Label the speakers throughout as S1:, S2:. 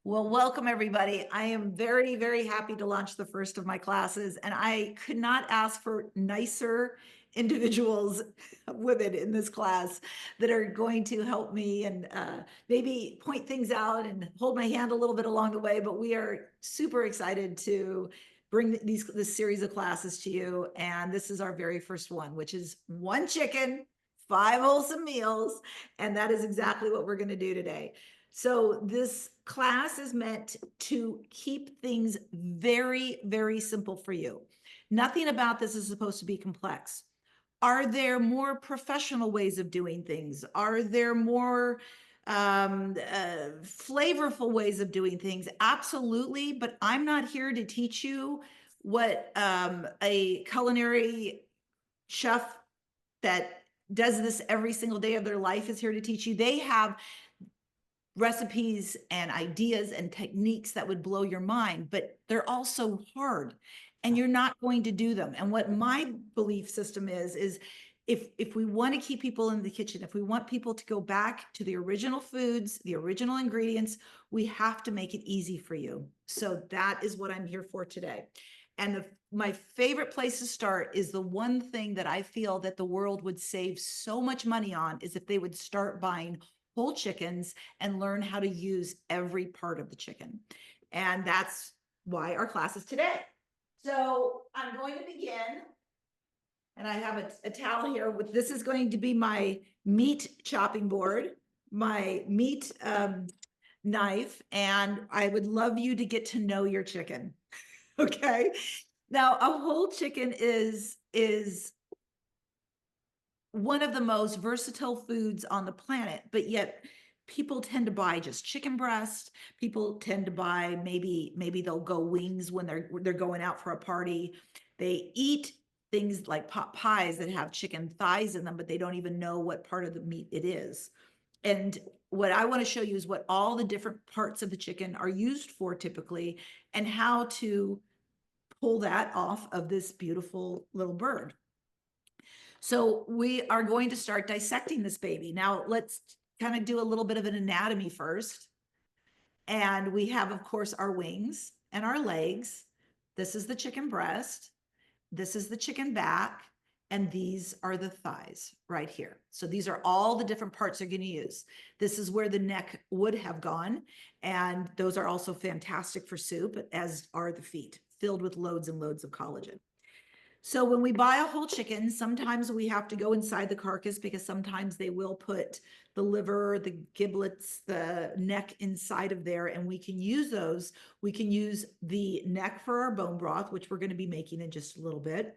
S1: Well, welcome everybody. I am very, very happy to launch the first of my classes, and I could not ask for nicer individuals, women in this class that are going to help me and maybe point things out and hold my hand a little bit along the way. But we are super excited to bring this series of classes to you. And this is our very first one, which is one chicken, 5 wholesome meals. And that is exactly what we're going to do today. So this class is meant to keep things very, very simple for you. Nothing about this is supposed to be complex. Are there more professional ways of doing things? Are there more flavorful ways of doing things? Absolutely, but I'm not here to teach you what a culinary chef that does this every single day of their life is here to teach you. They have recipes and ideas and techniques that would blow your mind, but they're also hard and you're not going to do them. And what my belief system is if we want to keep people in the kitchen, if we want people to go back to the original foods, the original ingredients, we have to make it easy for you. So that is what I'm here for today. And my favorite place to start is the one thing that I feel that the world would save so much money on is if they would start buying whole chickens and learn how to use every part of the chicken. And that's why our class is today. So I'm going to begin. And I have a towel here with, this is going to be my meat chopping board, my meat knife, and I would love you to get to know your chicken. Okay. Now a whole chicken is one of the most versatile foods on the planet, but yet people tend to buy just chicken breast. People tend to buy maybe they'll go wings when they're going out for a party. They eat things like pot pies that have chicken thighs in them, but they don't even know what part of the meat it is. And what I want to show you is what all the different parts of the chicken are used for typically, and how to pull that off of this beautiful little bird. So we are going to start dissecting this baby. Now let's kind of do a little bit of an anatomy first. And we have, of course, our wings and our legs. This is the chicken breast. This is the chicken back. And these are the thighs right here. So these are all the different parts you're going to use. This is where the neck would have gone. And those are also fantastic for soup, as are the feet, filled with loads and loads of collagen. So when we buy a whole chicken, sometimes we have to go inside the carcass because sometimes they will put the liver, the giblets, the neck inside of there, and we can use those. We can use the neck for our bone broth, which we're going to be making in just a little bit.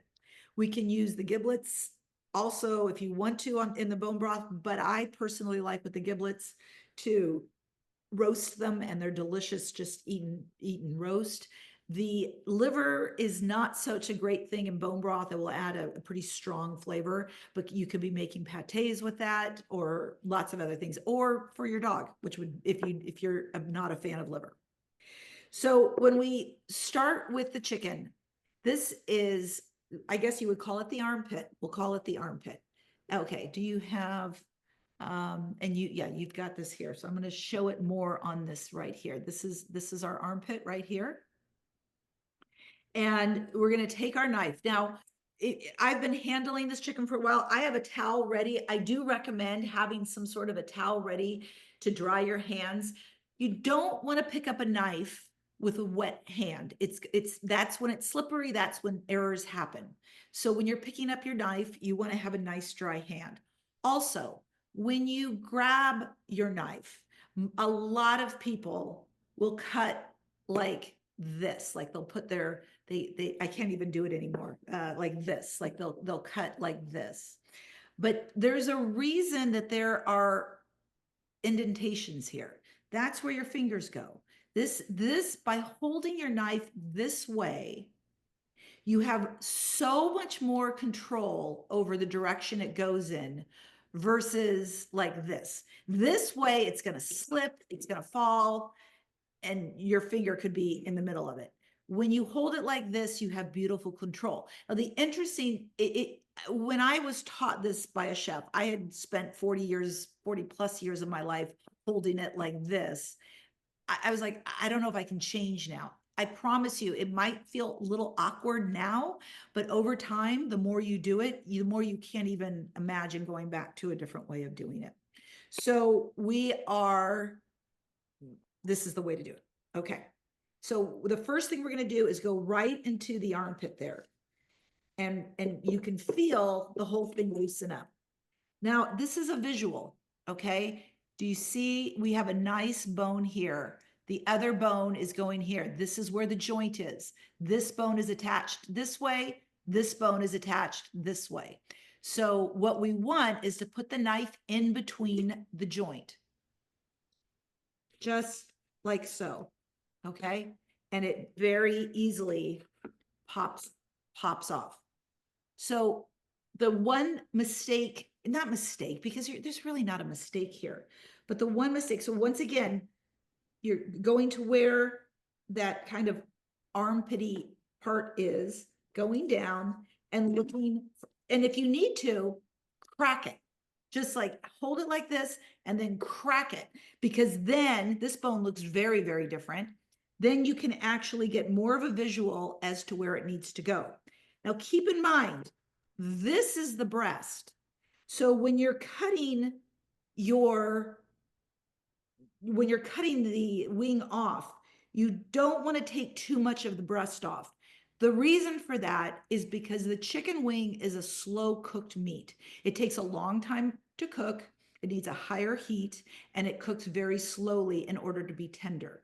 S1: We can use the giblets also if you want to in the bone broth, but I personally like with the giblets to roast them, and they're delicious just eaten roast. The liver is not such a great thing in bone broth. It will add a pretty strong flavor, but you could be making pâtés with that or lots of other things, or for your dog, which would, if you're not a fan of liver. So when we start with the chicken, this is, I guess you would call it the armpit. We'll call it the armpit. Okay, do you have, and you've got this here. So I'm going to show it more on this right here. This is our armpit right here. And we're going to take our knife. Now, I've been handling this chicken for a while. I have a towel ready. I do recommend having some sort of a towel ready to dry your hands. You don't want to pick up a knife with a wet hand. That's when it's slippery. That's when errors happen. So when you're picking up your knife, you want to have a nice dry hand. Also, when you grab your knife, a lot of people will cut like this, like they'll put their, I can't even do it anymore, like this, like they'll cut like this. But there's a reason that there are indentations here. That's where your fingers go. This by holding your knife this way, you have so much more control over the direction it goes in versus like this. This way, it's going to slip, it's going to fall, and your finger could be in the middle of it. When you hold it like this, you have beautiful control. Now, the interesting, when I was taught this by a chef, I had spent 40 plus years of my life holding it like this. I was like, I don't know if I can change now. I promise you, it might feel a little awkward now, but over time, the more you do it, the more you can't even imagine going back to a different way of doing it. So this is the way to do it. Okay. So the first thing we're going to do is go right into the armpit there. And you can feel the whole thing loosen up. Now, this is a visual, okay? Do you see we have a nice bone here? The other bone is going here. This is where the joint is. This bone is attached this way. This bone is attached this way. So what we want is to put the knife in between the joint, just like so, okay? And it very easily pops off. So the one mistake, not mistake, because there's really not a mistake here, but the one mistake. So once again, you're going to where that kind of armpity part is, going down and looking, and if you need to, crack it. Just like hold it like this and then crack it, because then this bone looks very, very different. Then you can actually get more of a visual as to where it needs to go. Now, keep in mind, this is the breast. So when you're cutting the wing off, you don't want to take too much of the breast off. The reason for that is because the chicken wing is a slow cooked meat. It takes a long time to cook. It needs a higher heat, and it cooks very slowly in order to be tender.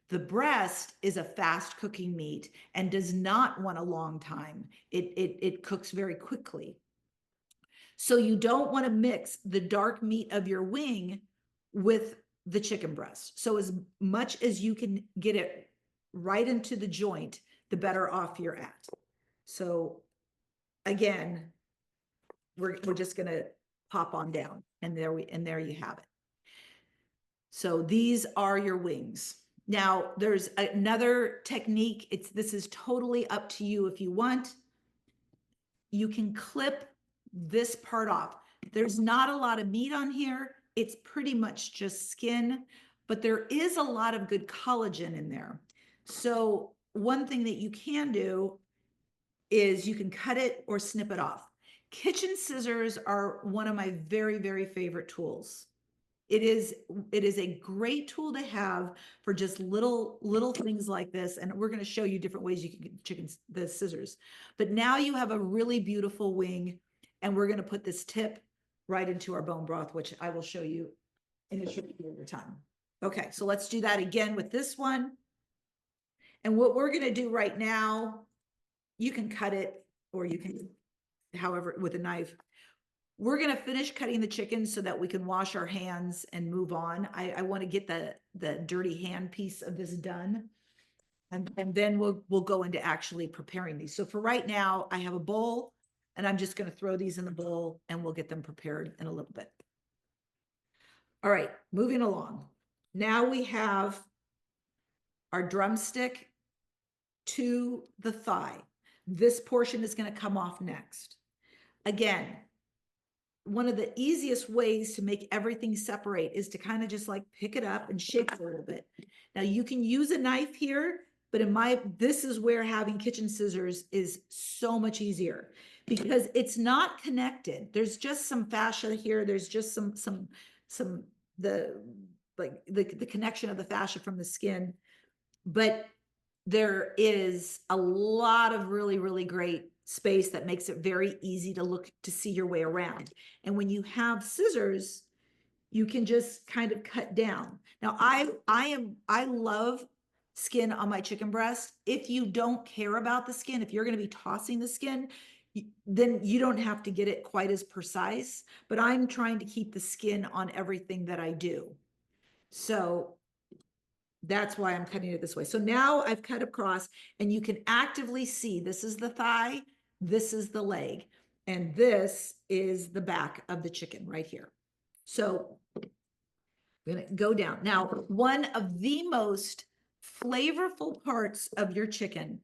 S1: The breast is a fast cooking meat and does not want a long time. It cooks very quickly. So you don't want to mix the dark meat of your wing with the chicken breast. So as much as you can get it right into the joint, the better off you're at. So again, we're just going to pop on down, and there you have it. So these are your wings. Now there's another technique. This is totally up to you if you want. You can clip this part off. There's not a lot of meat on here. It's pretty much just skin, but there is a lot of good collagen in there. So one thing that you can do is you can cut it or snip it off. Kitchen scissors are one of my very, very favorite tools. It is a great tool to have for just little things like this. And we're going to show you different ways you can get the scissors. But now you have a really beautiful wing, and we're going to put this tip right into our bone broth, which I will show you in a short period of time. Okay, so let's do that again with this one. And what we're going to do right now, you can cut it, or you can, however, with a knife. We're going to finish cutting the chicken so that we can wash our hands and move on. I want to get the dirty hand piece of this done. And then we'll go into actually preparing these. So for right now, I have a bowl, and I'm just going to throw these in the bowl, and we'll get them prepared in a little bit. All right, moving along. Now we have our drumstick to the thigh. This portion is going to come off next. Again, one of the easiest ways to make everything separate is to kind of just like pick it up and shake it a little bit. Now you can use a knife here, but this is where having kitchen scissors is so much easier, because it's not connected. There's just some fascia here. There's just the connection of the fascia from the skin, but there is a lot of really, really great space that makes it very easy to see your way around. And when you have scissors, you can just kind of cut down. Now, I love skin on my chicken breast. If you don't care about the skin, if you're going to be tossing the skin, then you don't have to get it quite as precise, but I'm trying to keep the skin on everything that I do. So that's why I'm cutting it this way. So now I've cut across, and you can actively see this is the thigh, this is the leg, and this is the back of the chicken right here. So I'm going to go down. Now, one of the most flavorful parts of your chicken,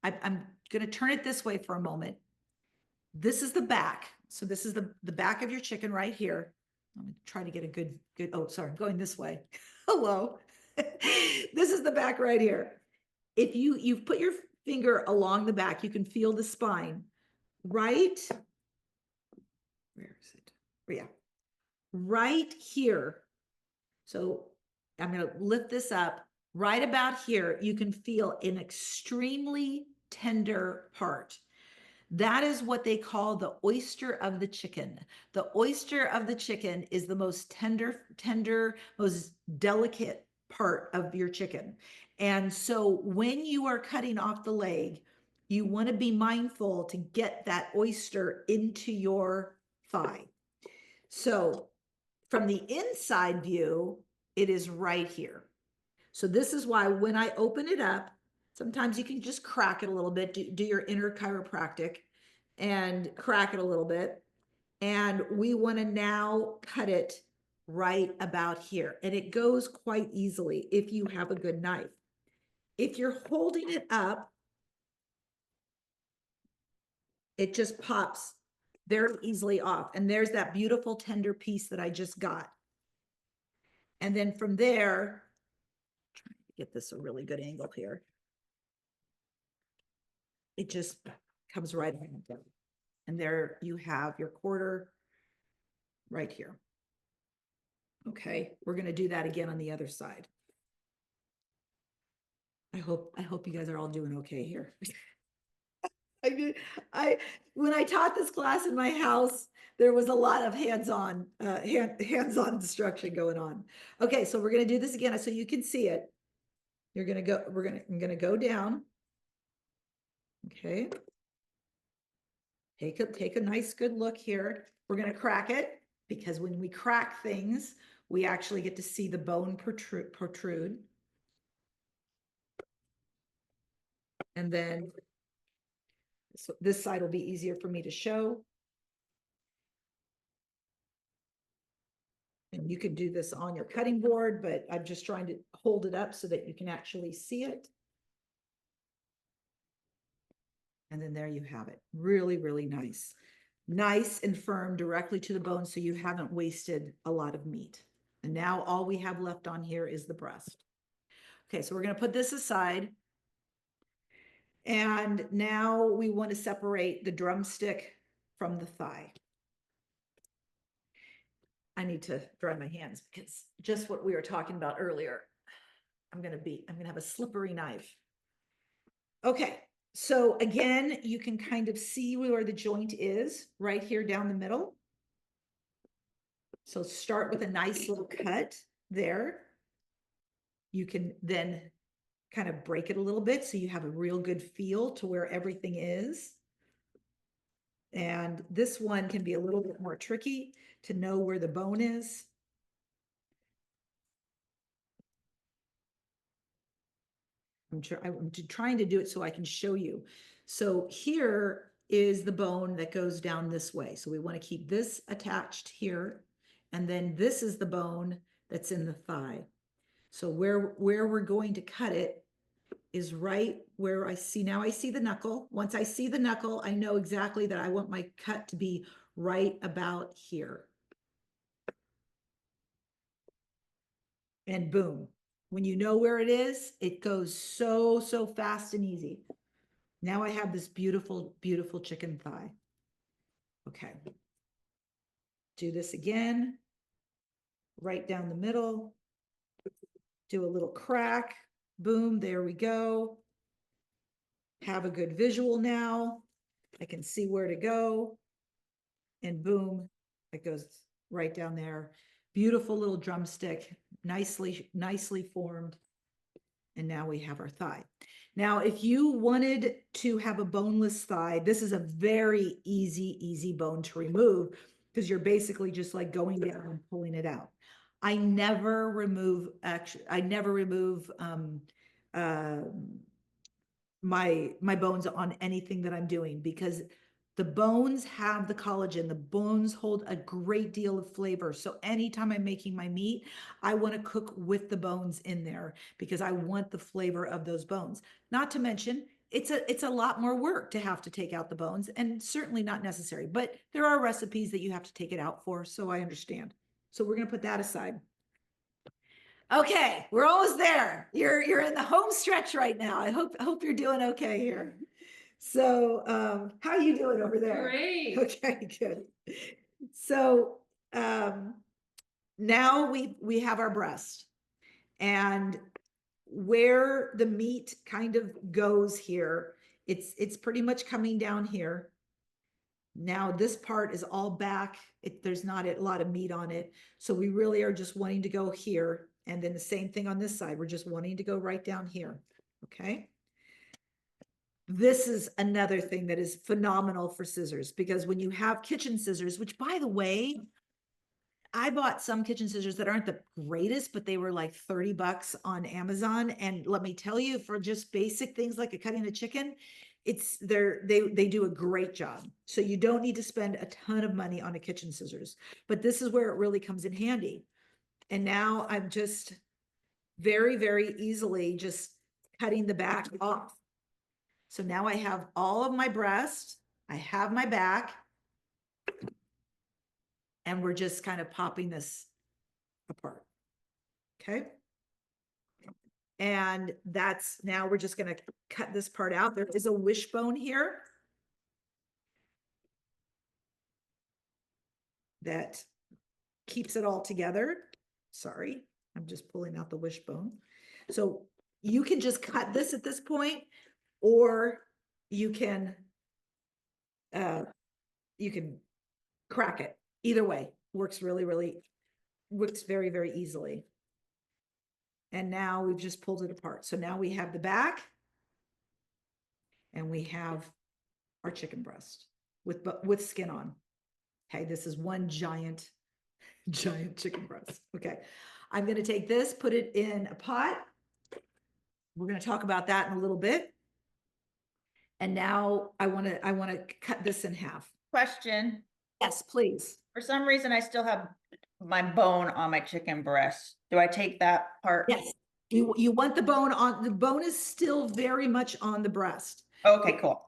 S1: I'm going to turn it this way for a moment. This is the back. So this is the back of your chicken right here. I'm going to try to get a good, oh, sorry, I'm going this way. Hello. This is the back right here. If you've put your finger along the back, you can feel the spine, right? Where is it? Yeah, right here. So I'm going to lift this up. Right about here, you can feel an extremely tender part. That is what they call the oyster of the chicken. The oyster of the chicken is the most tender, most delicate part of your chicken. And so when you are cutting off the leg, you want to be mindful to get that oyster into your thigh. So from the inside view, it is right here. So this is why when I open it up, sometimes you can just crack it a little bit, do your inner chiropractic and crack it a little bit. And we want to now cut it right about here. And it goes quite easily if you have a good knife. If you're holding it up, it just pops very easily off. And there's that beautiful tender piece that I just got. And then from there, trying to get this a really good angle here. It just comes right down. And there you have your quarter right here. Okay, we're going to do that again on the other side. I hope you guys are all doing okay here. When I taught this class in my house, there was a lot of hands-on instruction going on. Okay, so we're going to do this again so you can see it. I'm going to go down. Okay. Take a nice good look here. We're going to crack it because when we crack things, we actually get to see the bone protrude. And then so this side will be easier for me to show. And you could do this on your cutting board, but I'm just trying to hold it up so that you can actually see it. And then there you have it. Really, really nice. Nice and firm directly to the bone so you haven't wasted a lot of meat. And now all we have left on here is the breast. Okay, so we're going to put this aside. And now we want to separate the drumstick from the thigh. I need to dry my hands because just what we were talking about earlier, I'm going to have a slippery knife. Okay, so again, you can kind of see where the joint is right here down the middle. So start with a nice little cut there. You can then kind of break it a little bit so you have a real good feel to where everything is. And this one can be a little bit more tricky to know where the bone is. I'm trying to do it so I can show you. So here is the bone that goes down this way. So we want to keep this attached here. And then this is the bone that's in the thigh. So where we're going to cut it is right where I see, now I see the knuckle. Once I see the knuckle, I know exactly that I want my cut to be right about here. And boom, when you know where it is, it goes so fast and easy. Now I have this beautiful, beautiful chicken thigh. Okay. Do this again, right down the middle, do a little crack, boom, there we go. Have a good visual now. I can see where to go. And boom, it goes right down there. Beautiful little drumstick, nicely formed. And now we have our thigh. Now, if you wanted to have a boneless thigh, this is a very easy bone to remove because you're basically just like going down and pulling it out. I never remove my bones on anything that I'm doing because the bones have the collagen. The bones hold a great deal of flavor. So anytime I'm making my meat, I want to cook with the bones in there because I want the flavor of those bones. Not to mention, it's a lot more work to have to take out the bones and certainly not necessary, but there are recipes that you have to take it out for. So I understand. So we're going to put that aside. Okay, we're almost there. You're in the home stretch right now. I hope you're doing okay here. So, how are you doing over there?
S2: Great.
S1: Okay, good. So, um, now we have our breast, and where the meat kind of goes here, it's pretty much coming down here. Now this part is all back. There's not a lot of meat on it. So we really are just wanting to go here. And then the same thing on this side. We're just wanting to go right down here. Okay. This is another thing that is phenomenal for scissors, because when you have kitchen scissors, which by the way, I bought some kitchen scissors that aren't the greatest, but they were like 30 bucks on Amazon. And let me tell you, for just basic things like cutting a chicken, they do a great job. So you don't need to spend a ton of money on a kitchen scissors, but this is where it really comes in handy. And now I'm just very, very easily just cutting the back off. So now I have all of my breast, I have my back, and we're just kind of popping this apart. Okay. And that's, now we're just gonna cut this part out. There is a wishbone here that keeps it all together. Sorry, I'm just pulling out the wishbone. So you can just cut this at this point, or you can you can crack it. Either way, works works very, very easily. And now we've just pulled it apart. So now we have the back and we have our chicken breast with skin on. Okay, this is one giant chicken breast. Okay, I'm going to take this, put it in a pot. We're going to talk about that in a little bit. And now I want to cut this in half.
S2: Question.
S1: Yes, please.
S2: For some reason, I still have my bone on my chicken breast. Do I take that part?
S1: Yes. You want the bone on, the bone is still very much on the breast.
S2: Okay, cool.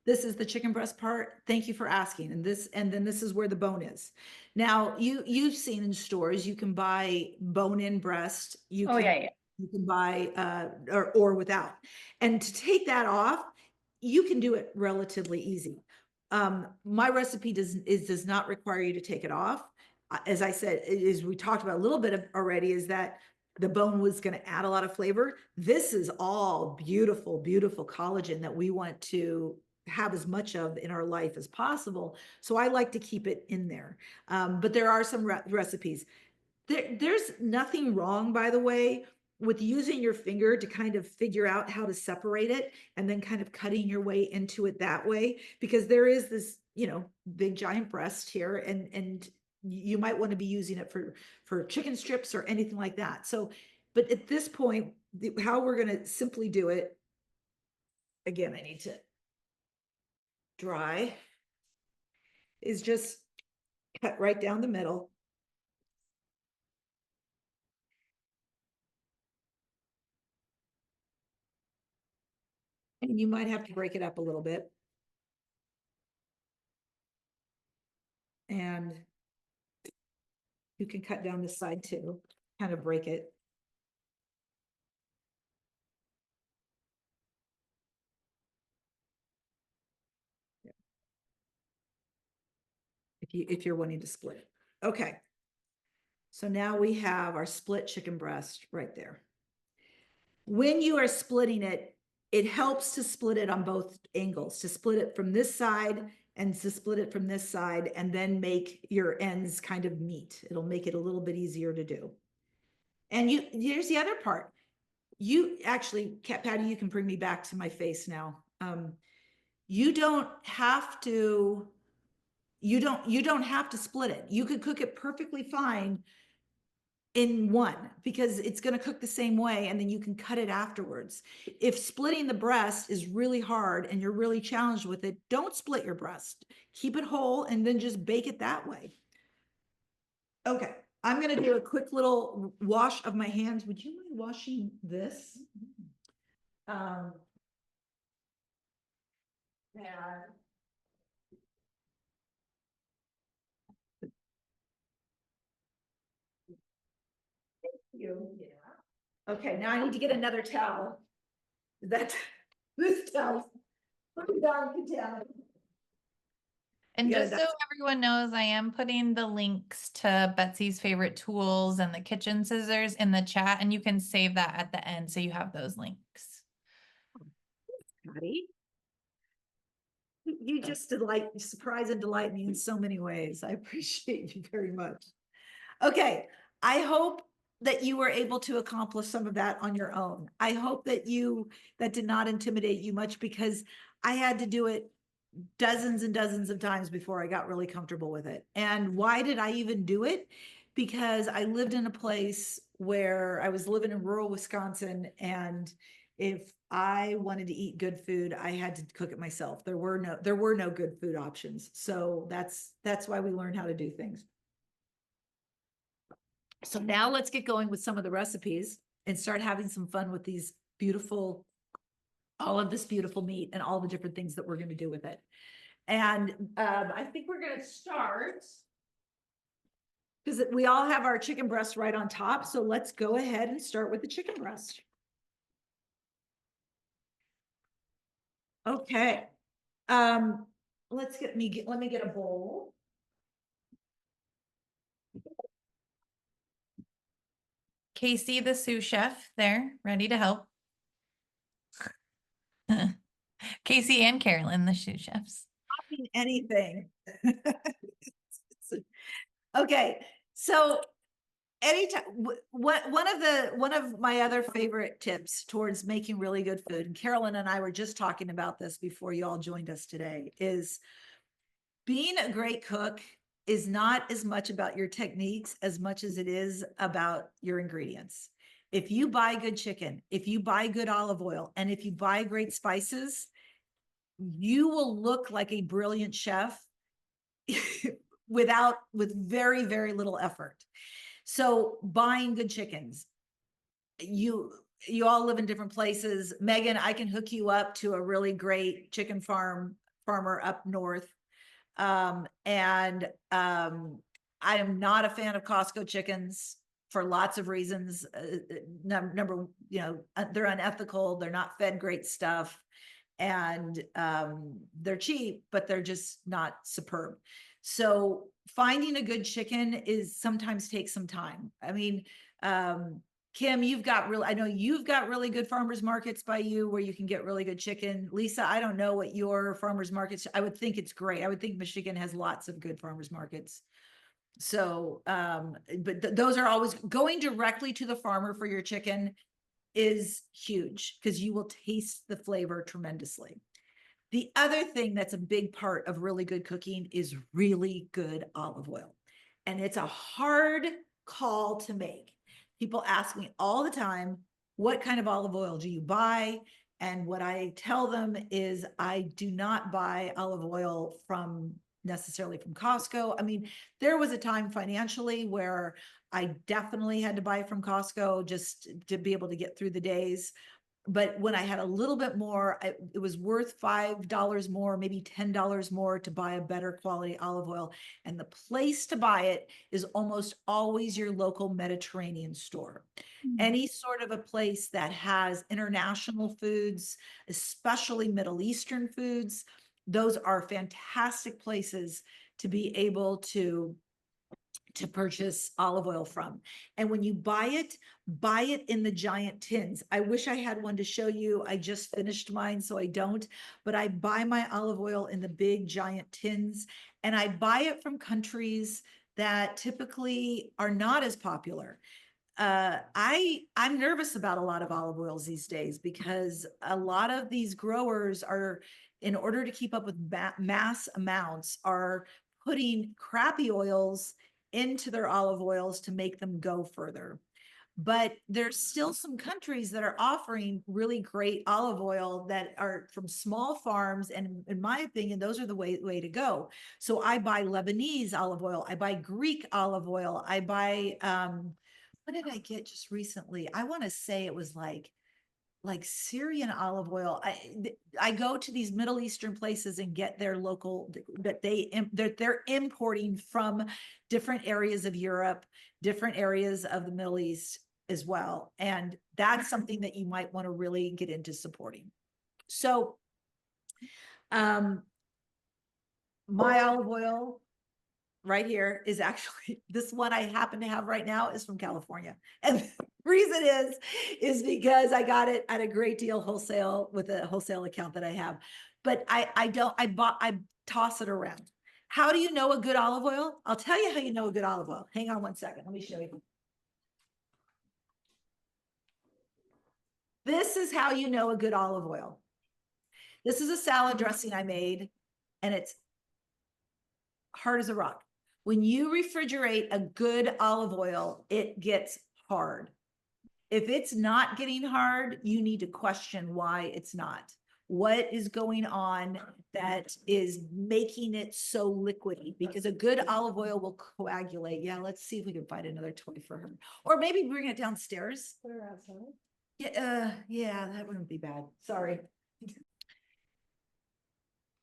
S1: This is the chicken breast part. Thank you for asking. And then this is where the bone is. Now, you've seen in stores, you can buy bone-in breast. You can buy or without. And to take that off, you can do it relatively easy. My recipe does not require you to take it off. As I said, as we talked about a little bit already, is that the bone was going to add a lot of flavor. This is all beautiful, beautiful collagen that we want to have as much of in our life as possible. So I like to keep it in there. But there are some recipes. There's nothing wrong, by the way, with using your finger to kind of figure out how to separate it and then kind of cutting your way into it that way, because there is this, big giant breast here, and you might want to be using it for chicken strips or anything like that. So, but at this point, how we're going to simply do it, again, I need to dry, is just cut right down the middle. And you might have to break it up a little bit. And you can cut down this side too, kind of break it. If you're wanting to split it. Okay. So now we have our split chicken breast right there. When you are splitting it, it helps to split it on both angles, to split it from this side and to split it from this side, and then make your ends kind of meet. It'll make it a little bit easier to do. And here's the other part. You actually, Patty, you can bring me back to my face now. You don't have to split it. You could cook it perfectly fine in one, because it's going to cook the same way, and then you can cut it afterwards. If splitting the breast is really hard and you're really challenged with it, don't split your breast. Keep it whole and then just bake it that way. Okay, I'm going to do a quick little wash of my hands. Would you mind washing this? And you. Yeah. Okay, now I need to get another towel. That, this towel. Pretty darn contaminated.
S3: And
S1: Yeah,
S3: just so everyone knows, I am putting the links to Betsy's favorite tools and the kitchen scissors in the chat, and you can save that at the end so you have those links.
S1: Patty. You just surprise and delight me in so many ways. I appreciate you very much. Okay, I hope that you were able to accomplish some of that on your own. I hope that that did not intimidate you much, because I had to do it dozens and dozens of times before I got really comfortable with it. And why did I even do it? Because I lived in a place where I was living in rural Wisconsin, and if I wanted to eat good food, I had to cook it myself. There were no good food options. So that's why we learned how to do things. So now let's get going with some of the recipes and start having some fun with all of this beautiful meat and all the different things that we're going to do with it. And I think we're going to start, because we all have our chicken breast right on top. So let's go ahead and start with the chicken breast. Okay. Let me get a bowl.
S3: Casey, the sous chef there, ready to help. Casey and Carolyn, the sous chefs.
S1: Anything. Okay, so anytime, one of my other favorite tips towards making really good food, and Carolyn and I were just talking about this before you all joined us today, is being a great cook is not as much about your techniques as much as it is about your ingredients. If you buy good chicken, if you buy good olive oil, and if you buy great spices, you will look like a brilliant chef with very, very little effort. So buying good chickens, you all live in different places. Megan, I can hook you up to a really great chicken farmer up north. I am not a fan of Costco chickens for lots of reasons. Number, they're unethical. They're not fed great stuff, and they're cheap, but they're just not superb. So finding a good chicken is sometimes takes some time. I mean, Kim, I know you've got really good farmers markets by you where you can get really good chicken. Lisa, I don't know what your farmers markets, I would think it's great. I would think Michigan has lots of good farmers markets. So, but those are always going directly to the farmer for your chicken is huge, because you will taste the flavor tremendously. The other thing that's a big part of really good cooking is really good olive oil. And it's a hard call to make. People ask me all the time, what kind of olive oil do you buy? And what I tell them is I do not buy olive oil necessarily from Costco. I mean, there was a time financially where I definitely had to buy from Costco just to be able to get through the days. But when I had a little bit more, it was worth $5 more, maybe $10 more to buy a better quality olive oil. And the place to buy it is almost always your local Mediterranean store. Any sort of a place that has international foods, especially Middle Eastern foods, those are fantastic places to be able to purchase olive oil from. And when you buy it in the giant tins. I wish I had one to show you. I just finished mine, so I don't, but I buy my olive oil in the big giant tins, and I buy it from countries that typically are not as popular. I'm nervous about a lot of olive oils these days, because a lot of these growers are, in order to keep up with mass amounts, are putting crappy oils into their olive oils to make them go further. But there's still some countries that are offering really great olive oil that are from small farms. And in my opinion, those are the way to go. So I buy Lebanese olive oil. I buy Greek olive oil. I buy, what did I get just recently? I want to say it was like Syrian olive oil. I go to these Middle Eastern places and get their local, that they're importing from different areas of Europe, different areas of the Middle East. as well. And that's something that you might want to really get into supporting. So, my olive oil right here is actually, this one I happen to have right now is from California. And the reason is because I got it at a great deal wholesale with a wholesale account that I have. But I toss it around. How do you know a good olive oil? I'll tell you how you know a good olive oil. Hang on one second. Let me show you. This is how you know a good olive oil. This is a salad dressing I made, and it's hard as a rock. When you refrigerate a good olive oil, it gets hard. If it's not getting hard, you need to question why it's not. What is going on that is making it so liquidy? Because a good olive oil will coagulate. Yeah, let's see if we can find another toy for her. Or maybe bring it downstairs. Put her outside. Yeah, that wouldn't be bad. Sorry.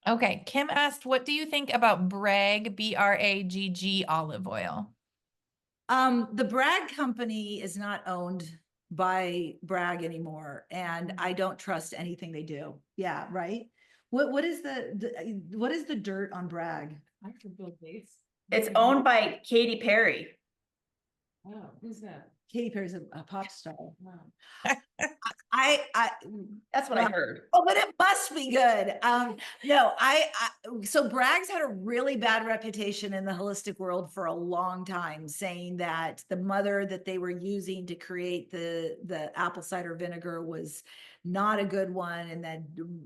S3: Okay, Kim asked, what do you think about Bragg, Bragg olive oil?
S1: The Bragg company is not owned by Bragg anymore, and I don't trust anything they do. Yeah, right. What is what is the dirt on Bragg?
S4: I can build these.
S2: It's owned by Katy Perry.
S4: Oh, who's that?
S1: Katy Perry's a pop star.
S4: Wow.
S1: I
S2: That's what I
S1: Well,
S2: heard.
S1: oh, but it must be good. No, so Bragg's had a really bad reputation in the holistic world for a long time, saying that the mother that they were using to create the apple cider vinegar was not a good one, and that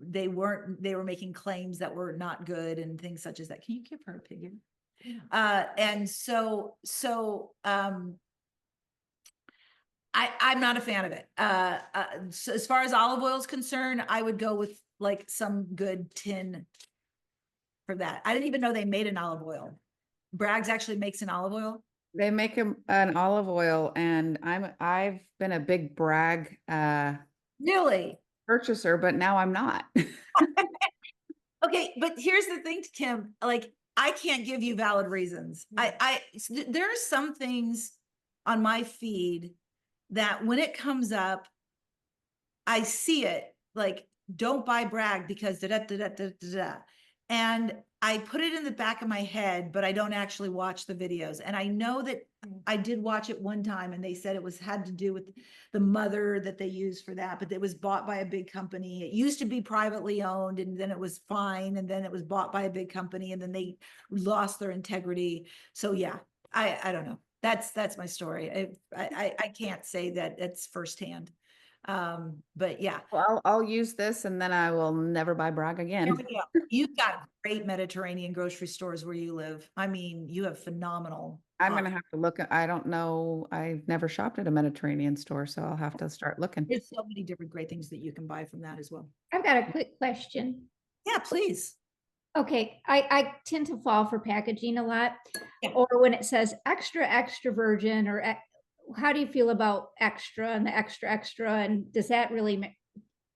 S1: they were making claims that were not good and things such as that. Can you give her a pig ear? And so I'm not a fan of it. So as far as olive oil is concerned, I would go with like some good tin for that. I didn't even know they made an olive oil. Bragg's actually makes an olive oil.
S5: They make an olive oil, and I've been a big Bragg
S1: Really?
S5: purchaser, but now I'm not.
S1: Okay, but here's the thing, Kim, like I can't give you valid reasons. There are some things on my feed that when it comes up, I see it like, don't buy Bragg because da da da da da da da. And I put it in the back of my head, but I don't actually watch the videos. And I know that I did watch it one time, and they said it had to do with the mother that they used for that, but it was bought by a big company. It used to be privately owned, and then it was fine, and then it was bought by a big company, and then they lost their integrity. So yeah, I don't know. That's my story. I can't say that it's firsthand. But yeah.
S5: Well, I'll use this, and then I will never buy Bragg
S1: There
S5: again.
S1: we go. You've got great Mediterranean grocery stores where you live. I mean, you have phenomenal.
S5: I'm gonna have to look. I don't know. I've never shopped at a Mediterranean store, so I'll have to start looking.
S1: There's so many different great things that you can buy from that as well.
S6: I've got a quick question.
S1: Yeah, please.
S6: Okay, I tend to fall for packaging a lot,
S1: Yeah.
S6: or when it says extra, extra virgin, or how do you feel about extra and the extra, and does that really make?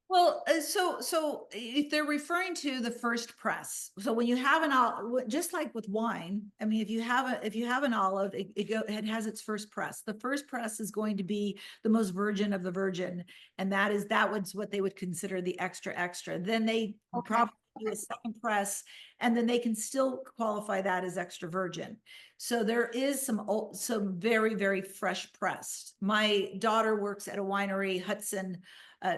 S1: Well, so if they're referring to the first press, so when you have an olive, just like with wine, I mean, if you have an olive, it has its first press. The first press is going to be the most virgin of the virgin, and that was what they would consider the extra. Then they
S6: Okay.
S1: probably do a second press, and then they can still qualify that as extra virgin. So there is some very, very fresh pressed. My daughter works at a winery, Hudson.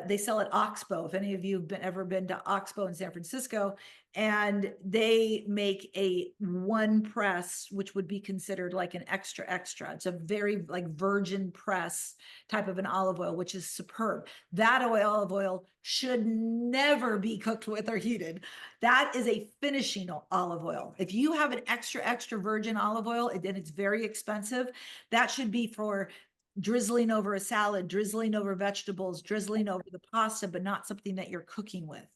S1: They sell at Oxbow. If any of you have ever been to Oxbow in San Francisco, and they make a one press, which would be considered like an extra. It's a very like virgin press type of an olive oil, which is superb. That olive oil should never be cooked with or heated. That is a finishing olive oil. If you have an extra virgin olive oil, and it's very expensive, that should be for drizzling over a salad, drizzling over vegetables, drizzling over the pasta, but not something that you're cooking with.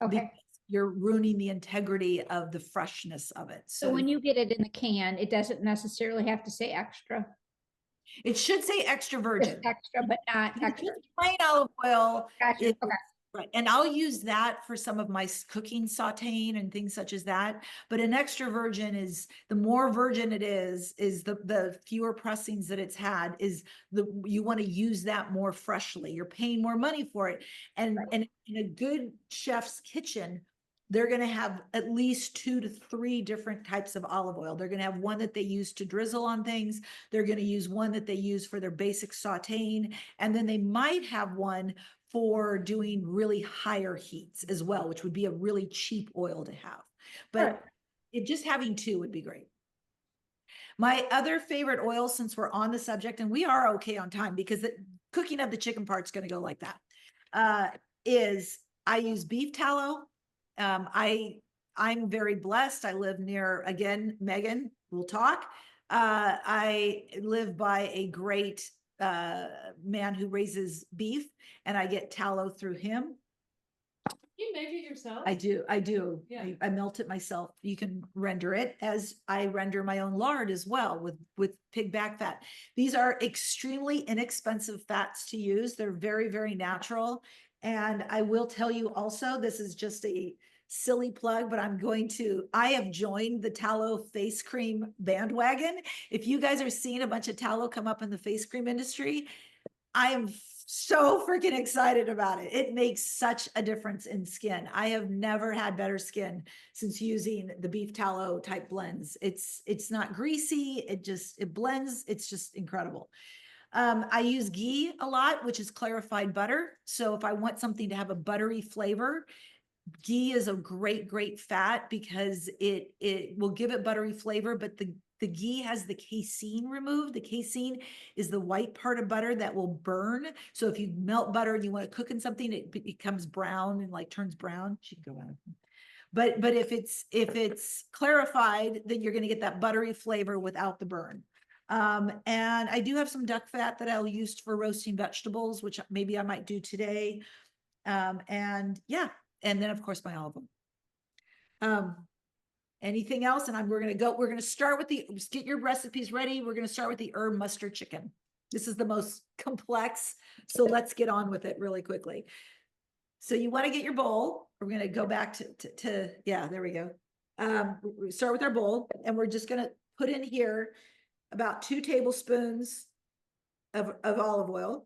S6: Okay,
S1: Because you're ruining the integrity of the freshness of it.
S6: so when you get it in the can, it doesn't necessarily have to say extra.
S1: It should say extra
S6: Just
S1: virgin.
S6: extra, but not extra.
S1: Plain olive oil
S6: Gotcha.
S1: is
S6: Okay.
S1: Right, and I'll use that for some of my cooking sauteing and things such as that. But an extra virgin is, the more virgin it is the fewer pressings that it's had, you want to use that more freshly. You're paying more money for it. And in a good chef's kitchen, they're going to have at least 2 to 3 different types of olive oil. They're going to have one that they use to drizzle on things. They're going to use one that they use for their basic sauteing. And then they might have one for doing really higher heats as well, which would be a really cheap oil to have. But just having 2 would be great. My other favorite oil, since we're on the subject, and we are okay on time because the cooking of the chicken part's going to go like that, is I use beef tallow. I'm very blessed. I live near, again, Megan, we'll talk. I live by a great man who raises beef, and I get tallow through him.
S4: You make it yourself?
S1: I do.
S4: Yeah.
S1: I melt it myself. You can render it as I render my own lard as well with pig back fat. These are extremely inexpensive fats to use. They're very, very natural. And I will tell you also, this is just a silly plug, but I have joined the tallow face cream bandwagon. If you guys are seeing a bunch of tallow come up in the face cream industry, I am so freaking excited about it. It makes such a difference in skin. I have never had better skin since using the beef tallow type blends. It's not greasy. It blends. It's just incredible. I use ghee a lot, which is clarified butter. So if I want something to have a buttery flavor, ghee is a great fat because it will give it buttery flavor, but the ghee has the casein removed. The casein is the white part of butter that will burn. So if you melt butter and you want to cook in something, it becomes brown and like turns brown. She can go on. But if it's clarified, then you're going to get that buttery flavor without the burn. And I do have some duck fat that I'll use for roasting vegetables, which maybe I might do today. And yeah, and then of course my olive oil. Anything else? And we're going to start with just get your recipes ready. We're going to start with the herb mustard chicken. This is the most complex. So let's get on with it really quickly. So you want to get your bowl. We're going to go back to yeah, there we go. We start with our bowl, and we're just going to put in here about 2 tablespoons of olive oil.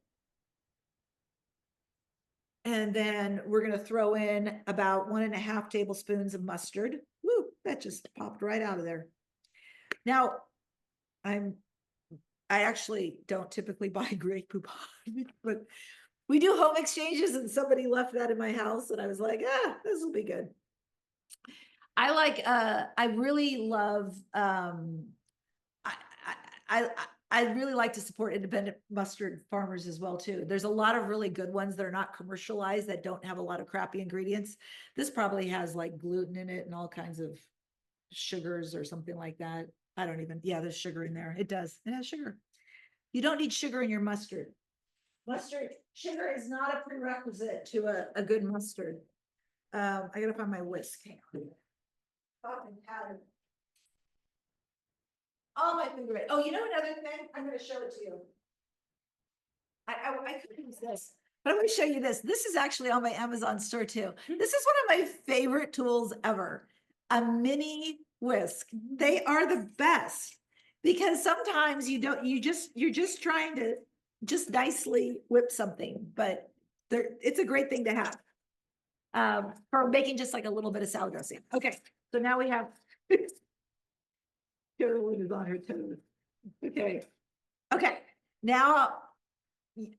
S1: And then we're going to throw in about 1.5 tablespoons of mustard. Woo, that just popped right out of there. Now, I actually don't typically buy Grey Poupon, but we do home exchanges, and somebody left that in my house, and I was like, this will be good. I really love, I really like to support independent mustard farmers as well too. There's a lot of really good ones that are not commercialized, that don't have a lot of crappy ingredients. This probably has like gluten in it and all kinds of sugars or something like that. There's sugar in there. It does. It has sugar. You don't need sugar in your mustard. Sugar is not a prerequisite to a good mustard. I gotta find my whisk. Hang on. Oh, my favorite. Oh, you know another thing? I'm going to show it to you. I could use this, but I'm going to show you this. This is actually on my Amazon store too. This is one of my favorite tools ever. A mini whisk. They are the best because sometimes you're just trying to just nicely whip something, but it's a great thing to have for making just like a little bit of salad dressing. Okay, so now we have. Carolyn is on her toes. Okay. Now,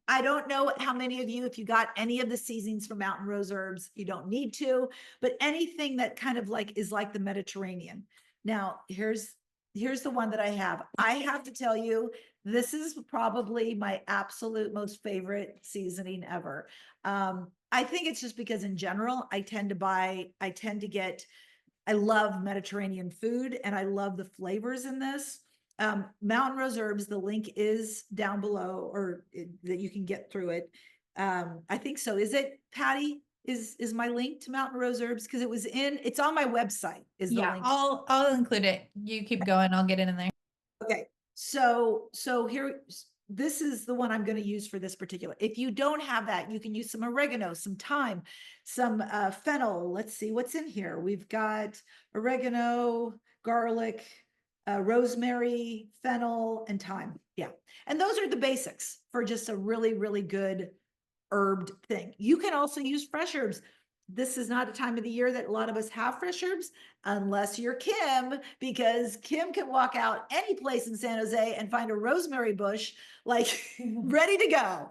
S1: I don't know how many of you, if you got any of the seasonings from Mountain Rose Herbs, you don't need to, but anything that kind of like is like the Mediterranean. Now, here's the one that I have. I have to tell you, this is probably my absolute most favorite seasoning ever. I think it's just because in general, I love Mediterranean food, and I love the flavors in this. Mountain Rose Herbs, the link is down below, that you can get through it. I think so. Is it, Patty? Is my link to Mountain Rose Herbs? Because it's on my website. Is the link?
S3: I'll include it. You keep going. I'll get it in there.
S1: Okay. So here, this is the one I'm going to use for this particular. If you don't have that, you can use some oregano, some thyme, some fennel. Let's see what's in here. We've got oregano, garlic, rosemary, fennel, and thyme. Yeah. And those are the basics for just a really, really good herbed thing. You can also use fresh herbs. This is not a time of the year that a lot of us have fresh herbs, unless you're Kim, because Kim can walk out any place in San Jose and find a rosemary bush like ready to go.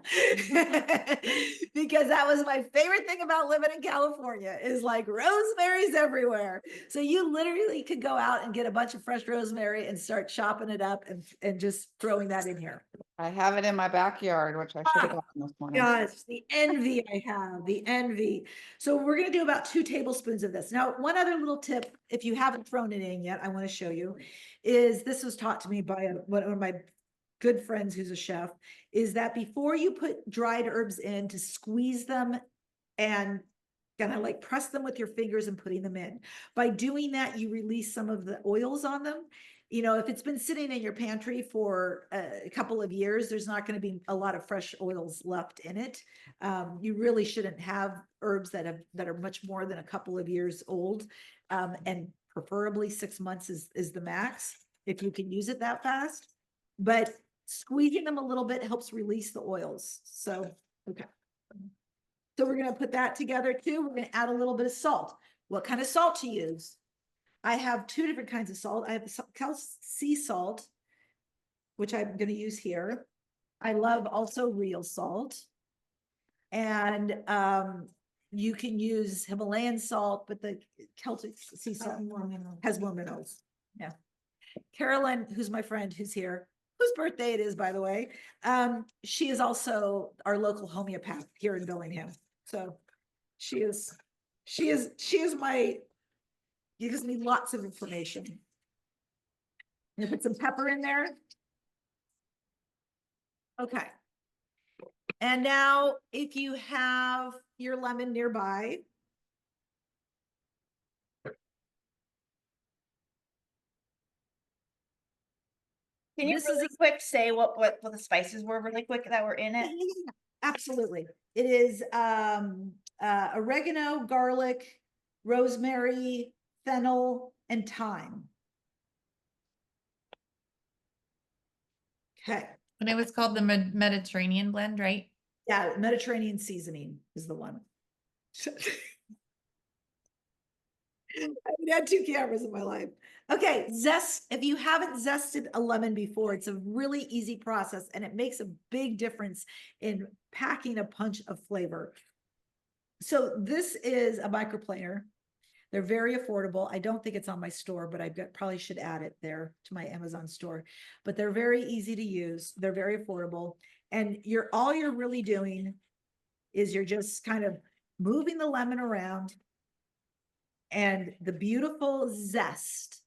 S1: Because that was my favorite thing about living in California is like rosemary's everywhere. So you literally could go out and get a bunch of fresh rosemary and start chopping it up and just throwing that in here.
S5: I have it in my backyard, which I should have gotten this morning.
S1: Gosh, the envy I have, the envy. So we're gonna do about 2 tablespoons of this. Now, one other little tip, if you haven't thrown it in yet, I want to show you, is this was taught to me by one of my good friends who's a chef, is that before you put dried herbs in, to squeeze them and kind of like press them with your fingers and putting them in. By doing that, you release some of the oils on them. You know, if it's been sitting in your pantry for a couple of years, there's not going to be a lot of fresh oils left in it. You really shouldn't have herbs that are much more than a couple of years old, and preferably 6 months is the max if you can use it that fast. But squeezing them a little bit helps release the oils. So, okay. So we're going to put that together too. We're going to add a little bit of salt. What kind of salt to use? I have 2 different kinds of salt. I have sea salt, which I'm going to use here. I love also real salt. And you can use Himalayan salt, but the Celtic sea salt has more minerals. Yeah. Carolyn, who's my friend, who's here, whose birthday it is, by the way. She is also our local homeopath here in Bellingham. So she is my, gives me lots of information. And put some pepper in there. Okay. And now if you have your lemon nearby,
S2: Can you
S1: This is
S2: really quick say what the spices were really quick that were in it?
S1: absolutely. It is oregano, garlic, rosemary, fennel, and thyme. Okay.
S3: And it was called the Mediterranean blend, right?
S1: Yeah, Mediterranean seasoning is the one. I've had 2 cameras in my life. Okay, zest. If you haven't zested a lemon before, it's a really easy process and it makes a big difference in packing a punch of flavor. So this is a microplaner. They're very affordable. I don't think it's on my store, but probably should add it there to my Amazon store. But they're very easy to use. They're very affordable. And all you're really doing is you're just kind of moving the lemon around, and the beautiful zest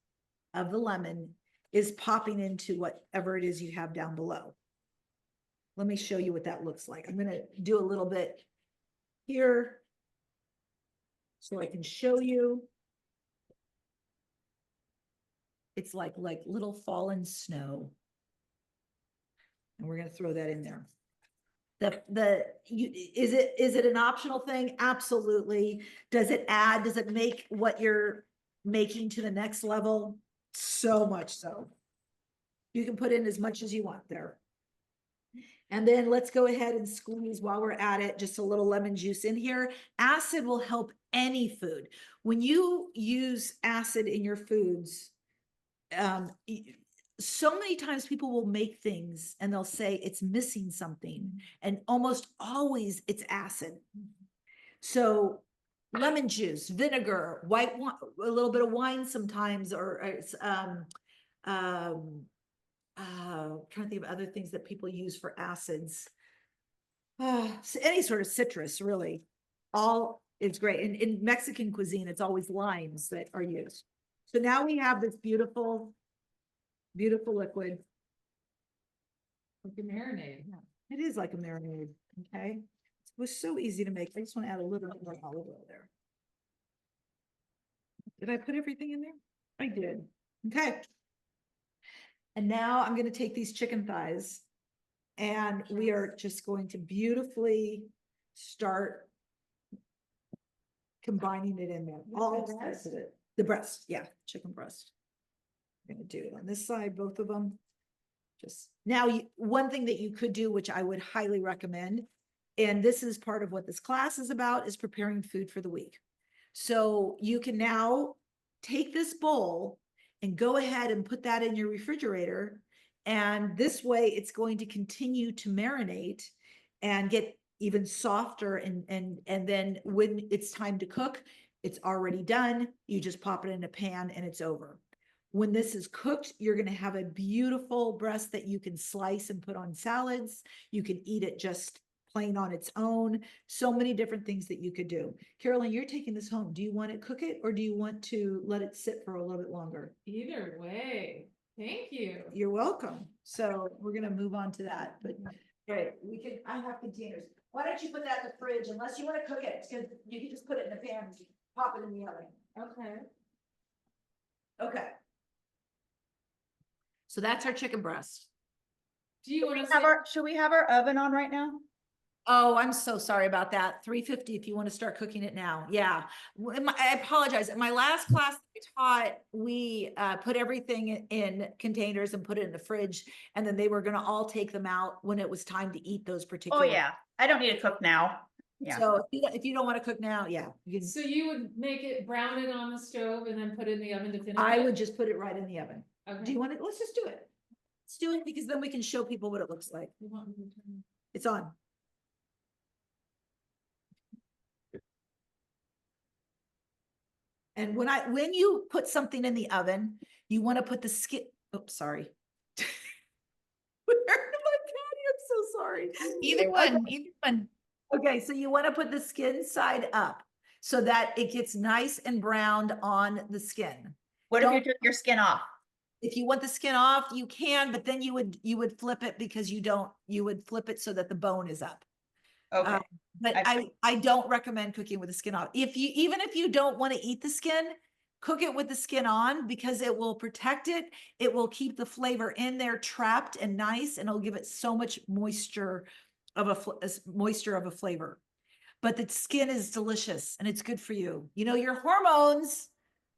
S1: of the lemon is popping into whatever it is you have down below. Let me show you what that looks like. I'm going to do a little bit here so I can show you. It's like little fallen snow. And we're going to throw that in there. Is it an optional thing? Absolutely. Does it make what you're making to the next level? So much so. You can put in as much as you want there. And then let's go ahead and squeeze, while we're at it, just a little lemon juice in here. Acid will help any food. When you use acid in your foods, so many times people will make things and they'll say it's missing something, and almost always it's acid. So lemon juice, vinegar, white wine, a little bit of wine sometimes, or it's trying to think of other things that people use for acids. So any sort of citrus, really, all is great. In Mexican cuisine, it's always limes that are used. So now we have this beautiful liquid.
S4: Like a marinade.
S1: It is like a marinade, okay? It was so easy to make. I just want to add a little bit more olive oil there. Did I put everything in there? I did. Okay. And now I'm going to take these chicken thighs And we are just going to beautifully start combining it in there. All sides of it. The breast, yeah, chicken breast. I'm gonna do it on this side, both of them. Just now, one thing that you could do, which I would highly recommend, and this is part of what this class is about, is preparing food for the week. So you can now take this bowl and go ahead and put that in your refrigerator. And this way it's going to continue to marinate and get even softer. And then when it's time to cook, it's already done. You just pop it in a pan and it's over. When this is cooked, you're going to have a beautiful breast that you can slice and put on salads. You can eat it just plain on its own. So many different things that you could do. Carolyn, you're taking this home. Do you want to cook it or do you want to let it sit for a little bit longer?
S4: Either way, thank you.
S1: You're welcome. So we're going to move on to that, but great. I have containers. Why don't you put that in the fridge unless you want to cook it? Because you can just put it in the pan, and pop it in the oven.
S4: Okay.
S1: Okay. So that's our chicken breast.
S4: Do you want to
S2: Should we have our oven on right now?
S1: Oh, I'm so sorry about that. 350 if you want to start cooking it now. Yeah. I apologize. In my last class I taught, we put everything in containers and put it in the fridge. And then they were going to all take them out when it was time to eat those
S2: Oh,
S1: particular.
S2: yeah. I don't need to cook now. Yeah.
S1: So if you don't want to cook now, yeah. You can,
S4: So you would make it, brown it on the stove and then put it in the oven to finish
S1: I
S4: it?
S1: would just put it right in the oven. Do
S4: Okay.
S1: you want it? Let's just do it. Let's do it because then we can show people what it looks like.
S4: You want me to turn-
S1: It's on. And when you put something in the oven, you want to put the skin, oops, sorry. Where am I, Patty? I'm so sorry.
S3: Either one, either one.
S1: Okay, so you want to put the skin side up so that it gets nice and browned on the skin.
S2: What if you
S1: Don't-
S2: took your skin off?
S1: If you want the skin off, you can, but then you would flip it because you would flip it so that the bone is up.
S2: Okay.
S1: But I don't recommend cooking with the skin off. Even if you don't want to eat the skin, cook it with the skin on because it will protect it. It will keep the flavor in there trapped and nice, and it'll give it so much moisture of a flavor. But the skin is delicious and it's good for you. You know, your hormones,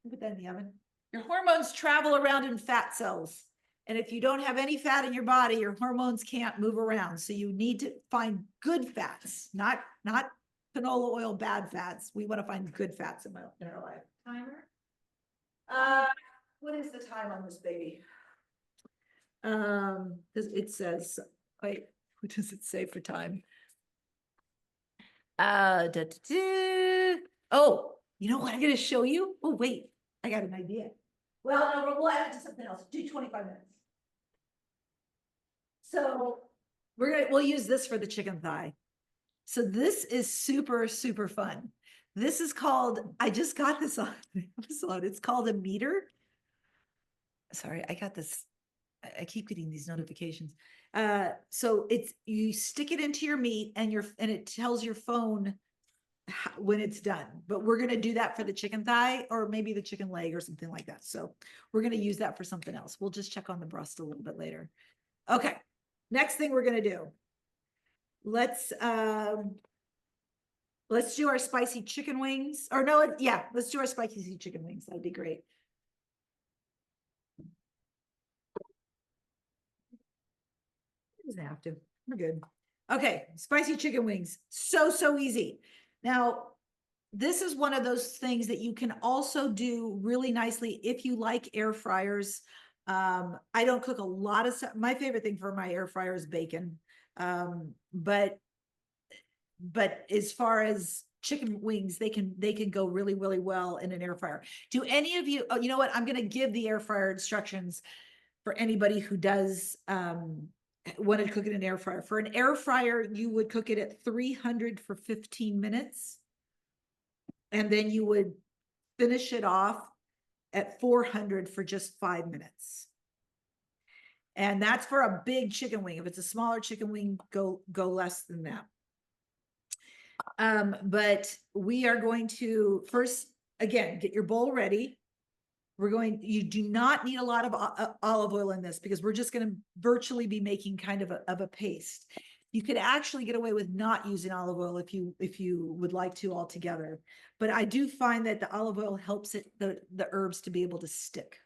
S1: put that in the oven. Your hormones travel around in fat cells. And if you don't have any fat in your body, your hormones can't move around. So you need to find good fats, not canola oil, bad fats. We want to find good fats in our life. Timer. What is the time on this baby? It says, wait, what does it say for time? Oh, you know what I'm going to show you? Oh, wait, I got an idea. Well, no, we'll add it to something else. Do 25 minutes. So we'll use this for the chicken thigh. So this is super, super fun. This is called, I just got this on Amazon. It's called a meter. Sorry, I got this. I keep getting these notifications. So you stick it into your meat and it tells your phone when it's done, but we're going to do that for the chicken thigh or maybe the chicken leg or something like that. So we're going to use that for something else. We'll just check on the breast a little bit later. Okay. Next thing we're going to do. Let's do our spicy chicken wings or no. Yeah. Let's do our spicy chicken wings. That'd be great. Doesn't have to. We're good. Okay, spicy chicken wings. So easy. Now, this is one of those things that you can also do really nicely if you like air fryers. I don't cook a lot of stuff. My favorite thing for my air fryer is bacon. But as far as chicken wings, they can go really, really well in an air fryer. Do any of you, oh, you know what? I'm going to give the air fryer instructions for anybody who does want to cook it in an air fryer. For an air fryer, you would cook it at 300 for 15 minutes. And then you would finish it off at 400 for just 5 minutes. And that's for a big chicken wing. If it's a smaller chicken wing, go less than that. But we are going to first, again, get your bowl ready. you do not need a lot of olive oil in this because we're just going to virtually be making kind of a paste. You could actually get away with not using olive oil if you would like to altogether. But I do find that the olive oil helps the herbs to be able to stick.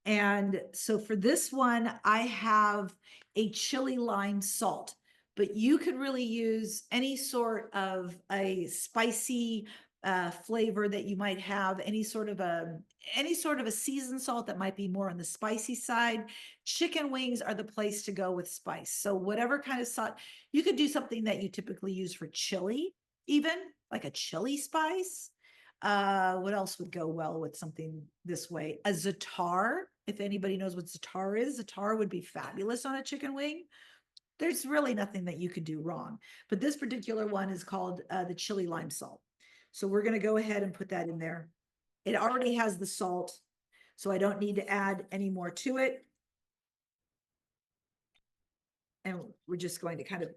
S1: And so for this one, I have a chili lime salt, but you could really use any sort of a spicy flavor that you might have, any sort of a seasoned salt that might be more on the spicy side. Chicken wings are the place to go with spice. So whatever kind of salt, you could do something that you typically use for chili, even like a chili spice. What else would go well with something this way? A za'atar, if anybody knows what za'atar is, za'atar would be fabulous on a chicken wing. There's really nothing that you could do wrong. But this particular one is called the chili lime salt. So we're going to go ahead and put that in there. It already has the salt, so I don't need to add any more to it. And we're just going to kind of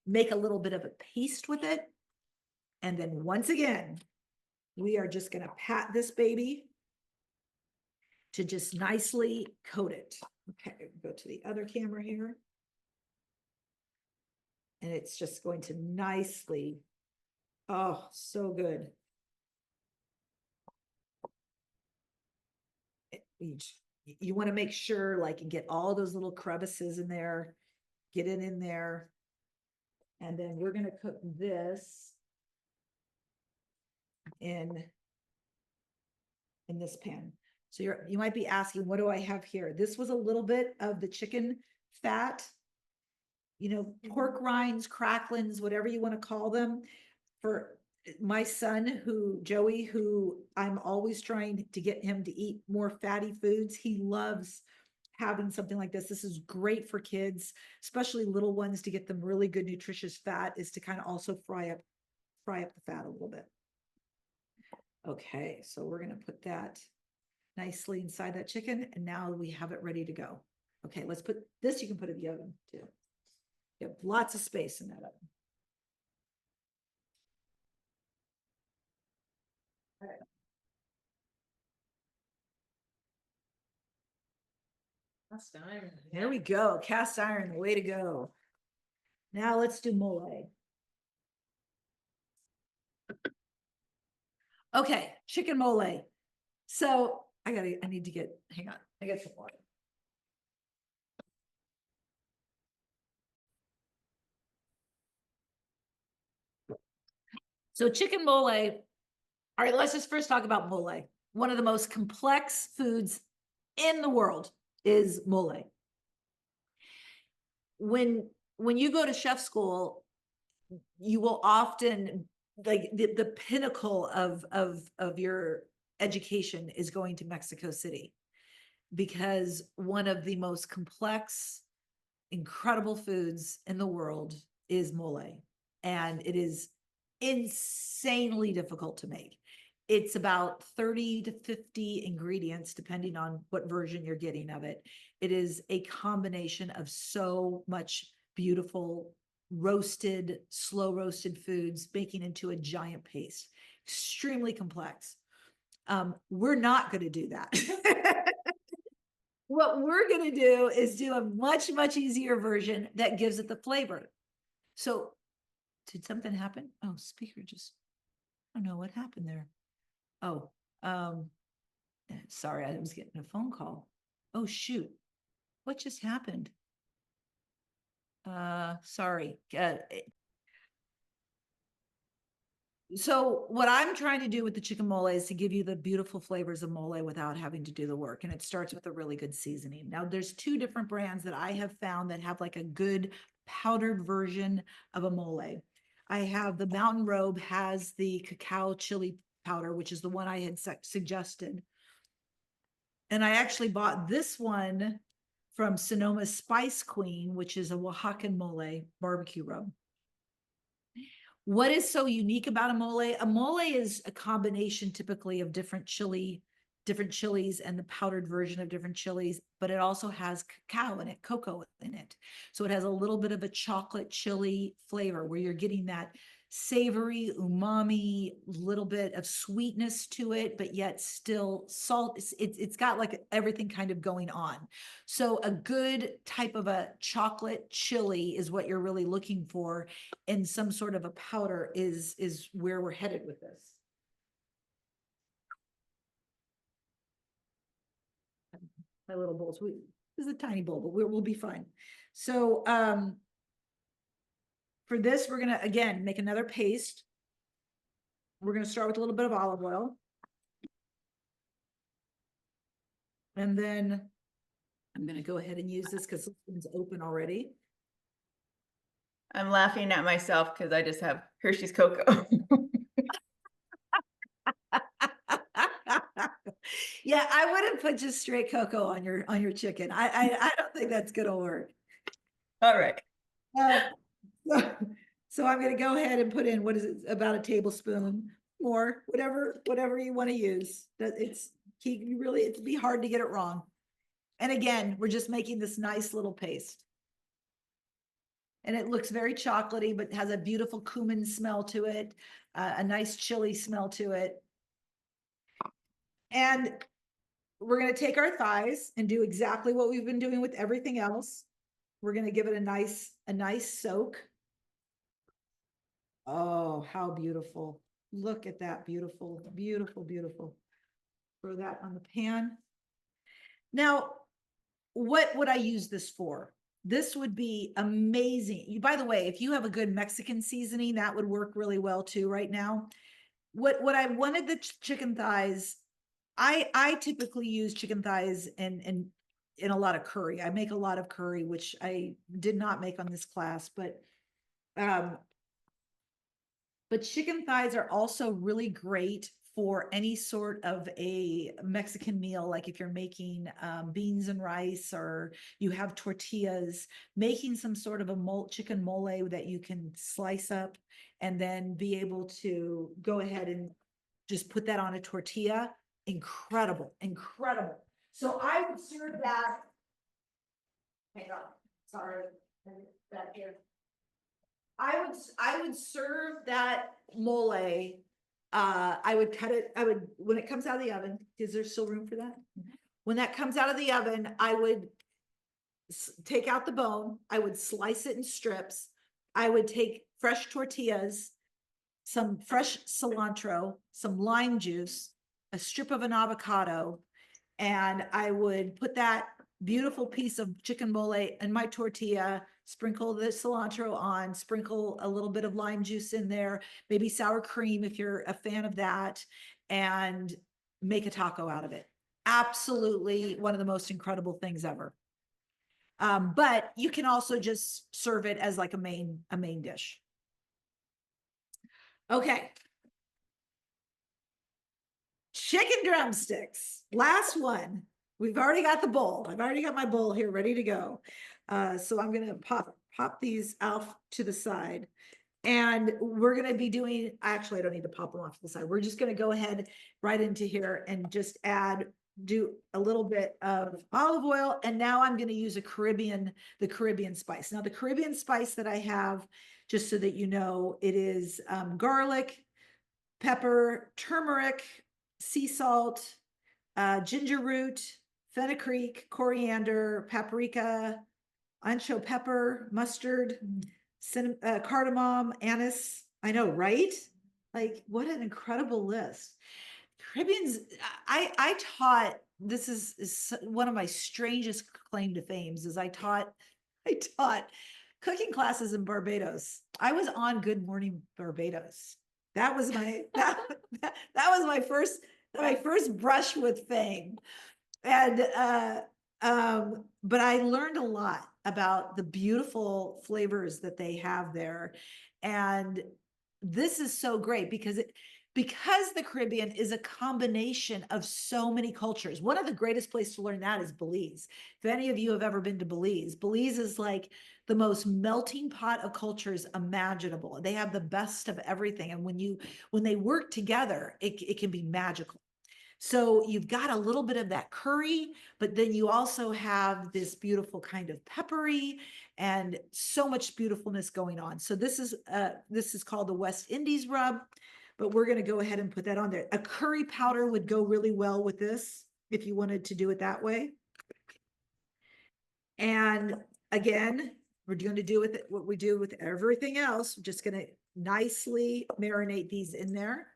S1: make a little bit of a paste with it. And then once again, we are just going to pat this baby to just nicely coat it. Okay, go to the other camera here. And it's just going to nicely, oh, so good. You want to make sure like you get all those little crevices in there, get it in there. And then we're going to cook this in this pan. So you might be asking, what do I have here? This was a little bit of the chicken fat, pork rinds, cracklins, whatever you want to call them. For my son, Joey, who I'm always trying to get him to eat more fatty foods. He loves having something like this. This is great for kids, especially little ones, to get them really good nutritious fat, is to kind of also fry up the fat a little bit. Okay, so we're going to put that nicely inside that chicken, and now we have it ready to go. Okay, let's put this, you can put in the oven too. You have lots of space in that oven. All right.
S4: Cast iron.
S1: There we go. Cast iron, way to go. Now let's do mole. Okay, chicken mole. So I need to hang on. I got some water. So chicken mole. All right, let's just first talk about mole. One of the most complex foods in the world is mole. When you go to chef school, you will often, like, the pinnacle of your education is going to Mexico City, because one of the most complex, incredible foods in the world is mole, and it is insanely difficult to make. It's about 30 to 50 ingredients, depending on what version you're getting of it. It is a combination of so much beautiful roasted, slow roasted foods, making into a giant paste. Extremely complex. We're not going to do that. What we're going to do is do a much, much easier version that gives it the flavor. So, did something happen? Oh, speaker just, I don't know what happened there. Oh, sorry, I was getting a phone call. Oh, shoot. What just happened? Sorry. So what I'm trying to do with the chicken mole is to give you the beautiful flavors of mole without having to do the work. And it starts with a really good seasoning. Now there's two different brands that I have found that have like a good powdered version of a mole. I have the Mountain Robe has the cacao chili powder, which is the one I had suggested. And I actually bought this one from Sonoma Spice Queen, which is a Oaxacan mole barbecue rub. What is so unique about a mole? A mole is a combination typically of different chilies and the powdered version of different chilies, but it also has cacao in it, cocoa in it. So it has a little bit of a chocolate chili flavor where you're getting that savory, umami, little bit of sweetness to it, but yet still salt. It's got like everything kind of going on. So a good type of a chocolate chili is what you're really looking for, and some sort of a powder is where we're headed with this. My little bowls. This is a tiny bowl, but we'll be fine. So for this, we're gonna again make another paste. We're gonna start with a little bit of olive oil. And then I'm gonna go ahead and use this because this one's open already.
S2: I'm laughing at myself because I just have Hershey's cocoa.
S1: Yeah, I wouldn't put just straight cocoa on your chicken. I don't think that's gonna work.
S2: All right.
S1: So, so I'm gonna go ahead and put in, what is it, about a tablespoon or whatever you want to use. That it's you really, it'd be hard to get it wrong. And again, we're just making this nice little paste. And it looks very chocolatey, but has a beautiful cumin smell to it, a nice chili smell to it. And we're gonna take our thighs and do exactly what we've been doing with everything else. We're gonna give it a nice soak. Oh, how beautiful. Look at that, beautiful, beautiful, beautiful. Throw that on the pan. Now, what would I use this for? This would be amazing. By the way, if you have a good Mexican seasoning, that would work really well too right now. What I wanted the chicken thighs, I typically use chicken thighs in a lot of curry. I make a lot of curry, which I did not make on this class, but chicken thighs are also really great for any sort of a Mexican meal, like if you're making beans and rice, or you have tortillas, making some sort of a chicken mole that you can slice up and then be able to go ahead and just put that on a tortilla. Incredible, incredible. So I would serve that. Hang on, sorry, that here. I would serve that mole. I would cut it. When it comes out of the oven, is there still room for that? When that comes out of the oven, I would take out the bone. I would slice it in strips. I would take fresh tortillas, some fresh cilantro, some lime juice, a strip of an avocado, and I would put that beautiful piece of chicken mole in my tortilla, sprinkle the cilantro on, sprinkle a little bit of lime juice in there, maybe sour cream if you're a fan of that, and make a taco out of it. Absolutely one of the most incredible things ever. But you can also just serve it as like a main dish. Okay. Chicken drumsticks, last one. We've already got the bowl. I've already got my bowl here ready to go. So I'm gonna pop these off to the side. And we're gonna be doing, actually, I don't need to pop them off to the side. We're just gonna go ahead right into here and just do a little bit of olive oil. And now I'm gonna use the Caribbean spice. Now the Caribbean spice that I have, just so that you know, it is garlic, pepper, turmeric, sea salt, ginger root, fenugreek, coriander, paprika, ancho pepper, mustard, cardamom, anise. I know, right? Like, what an incredible list. Caribbeans, I taught, this is one of my strangest claim to fames, is I taught cooking classes in Barbados. I was on Good Morning Barbados. That was my that was my first brush with fame. And but I learned a lot about the beautiful flavors that they have there. And this is so great because the Caribbean is a combination of so many cultures. One of the greatest places to learn that is Belize. If any of you have ever been to Belize, Belize is like the most melting pot of cultures imaginable. They have the best of everything. And when they work together, it can be magical. So you've got a little bit of that curry, but then you also have this beautiful kind of peppery and so much beautifulness going on. So this is called the West Indies rub, but we're going to go ahead and put that on there. A curry powder would go really well with this if you wanted to do it that way. And again, we're going to do with it what we do with everything else. We're just going to nicely marinate these in there.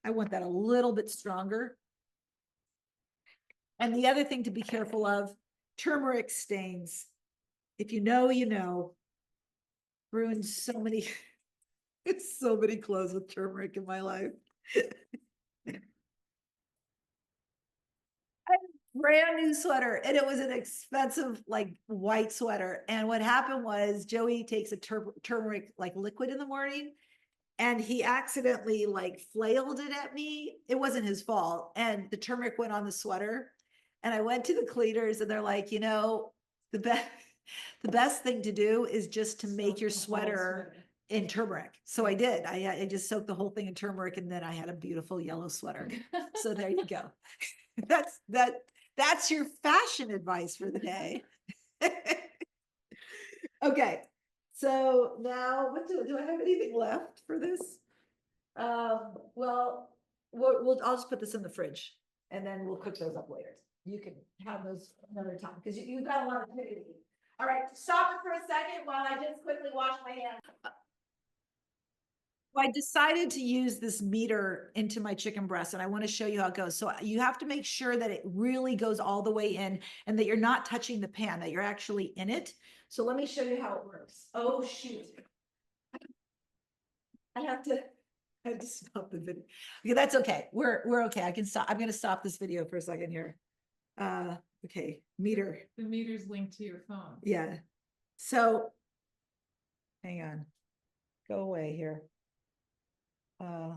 S1: I want that a little bit stronger. And the other thing to be careful of, turmeric stains. If you know, you know. Ruined so many, so many clothes with turmeric in my life. Brand new sweater, and it was an expensive like white sweater. And what happened was Joey takes a turmeric like liquid in the morning, and he accidentally like flailed it at me. It wasn't his fault, and the turmeric went on the sweater. And I went to the cleaners, and they're like, you know, the best thing to do is just to make your sweater in turmeric. So I did. I just soaked the whole thing in turmeric, and then I had a beautiful yellow sweater. So there you go. That's your fashion advice for the day. Okay, so now what do I have anything left for this? Well, I'll just put this in the fridge and then we'll cook those up later. You can have those another time because you've got a lot of activity. All right, stop it for a second while I just quickly wash my hands. I decided to use this meter into my chicken breast, and I want to show you how it goes. So you have to make sure that it really goes all the way in and that you're not touching the pan, that you're actually in it. So let me show you how it works. Oh, shoot. I have to stop the video. Okay, that's okay. We're okay. I can stop. I'm going to stop this video for a second here. Okay, meter.
S4: The meter's linked to your phone.
S1: Yeah. So hang on. Go away here.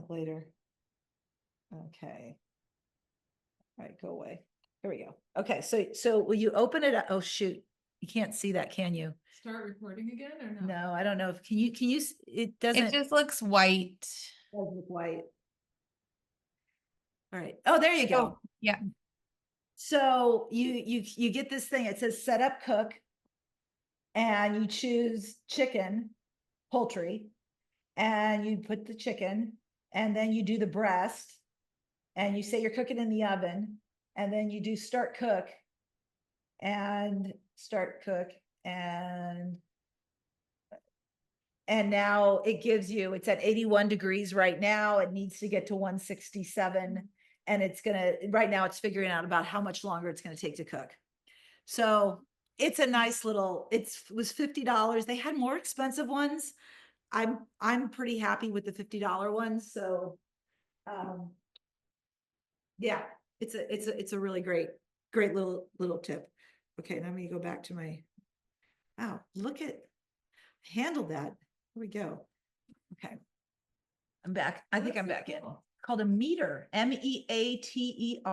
S1: Later. Okay. All right, go away. Here we go. Okay, so will you open it up? Oh shoot, you can't see that, can you?
S4: Start recording again or no?
S1: No, I don't know if can you it doesn't
S3: It just looks white.
S1: doesn't look white. All right. Oh, there you go.
S3: Oh, yeah.
S1: So you get this thing. It says set up cook, and you choose chicken, poultry, and you put the chicken, and then you do the breast, and you say you're cooking in the oven, and then you do start cook, and now it gives you, it's at 81 degrees right now. It needs to get to 167. And right now it's figuring out about how much longer it's gonna take to cook. So it's a nice little, it was $50. They had more expensive ones. I'm pretty happy with the $50 ones. So, yeah, it's a really great little tip. Okay, now I'm gonna go back to my, wow, handled that. Here we go. Okay. I'm back. I think I'm back in. Called a meter, MEATER.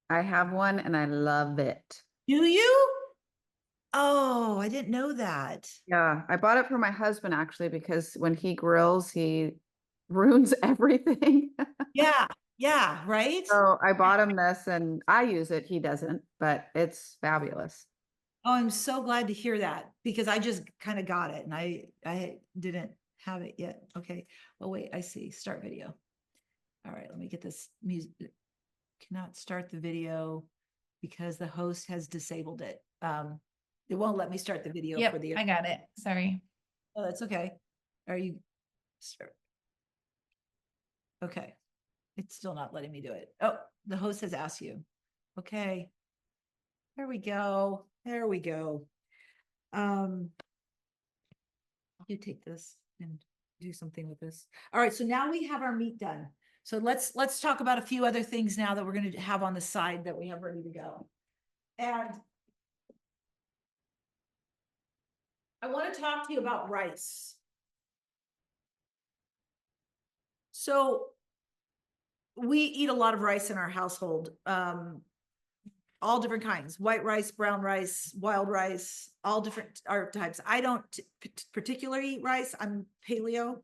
S5: I have one and I love it.
S1: Do you? Oh, I didn't know that.
S5: Yeah, I bought it for my husband actually because when he grills, he ruins everything.
S1: Yeah, right?
S5: So I bought him this and I use it. He doesn't, but it's fabulous.
S1: Oh, I'm so glad to hear that because I just kind of got it and I didn't have it yet. Okay. Oh, wait, I see. Start video. All right, let me get this music. Cannot start the video because the host has disabled it. It won't let me start the video
S3: Yep,
S1: for the.
S3: I got it. Sorry.
S1: Oh, that's okay. Are you? Okay. It's still not letting me do it. Oh, the host has asked you. Okay. There we go. There we go. You take this and do something with this. All right, so now we have our meat done. So let's talk about a few other things now that we're going to have on the side that we have ready to go. And I want to talk to you about rice. So we eat a lot of rice in our household. All different kinds, white rice, brown rice, wild rice, all different types. I don't particularly eat rice. I'm paleo.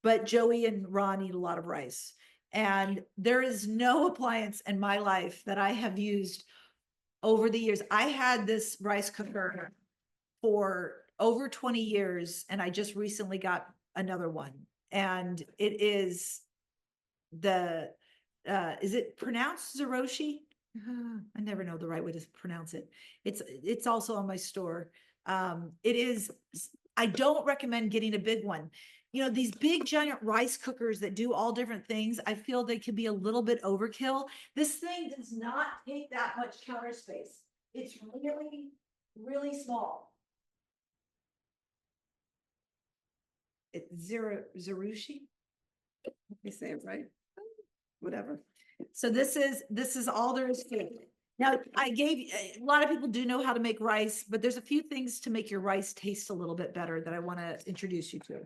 S1: but Joey and Ron eat a lot of rice. And there is no appliance in my life that I have used over the years. I had this rice cooker for over 20 years, and I just recently got another one. And it is is it pronounced Zeroshi? I never know the right way to pronounce it. It's also on my store. It is, I don't recommend getting a big one. You know, these big giant rice cookers that do all different things, I feel they could be a little bit overkill. This thing does not take that much counter space. It's really, really small. It's Zerushi. Let me say it right. Whatever. So this is all there is to it. Now, I gave, a lot of people do know how to make rice, but there's a few things to make your rice taste a little bit better that I want to introduce you to.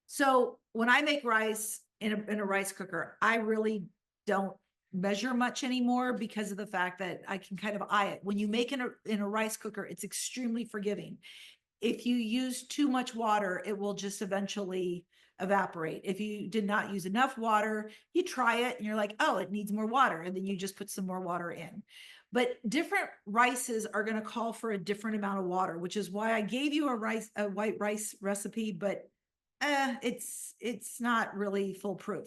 S1: So when I make rice in a rice cooker, I really don't measure much anymore because of the fact that I can kind of eye it. When you make in a rice cooker, it's extremely forgiving. If you use too much water, it will just eventually evaporate. If you did not use enough water, you try it and you're like, oh, it needs more water. And then you just put some more water in. But different rices are going to call for a different amount of water, which is why I gave you a white rice recipe, but it's not really foolproof.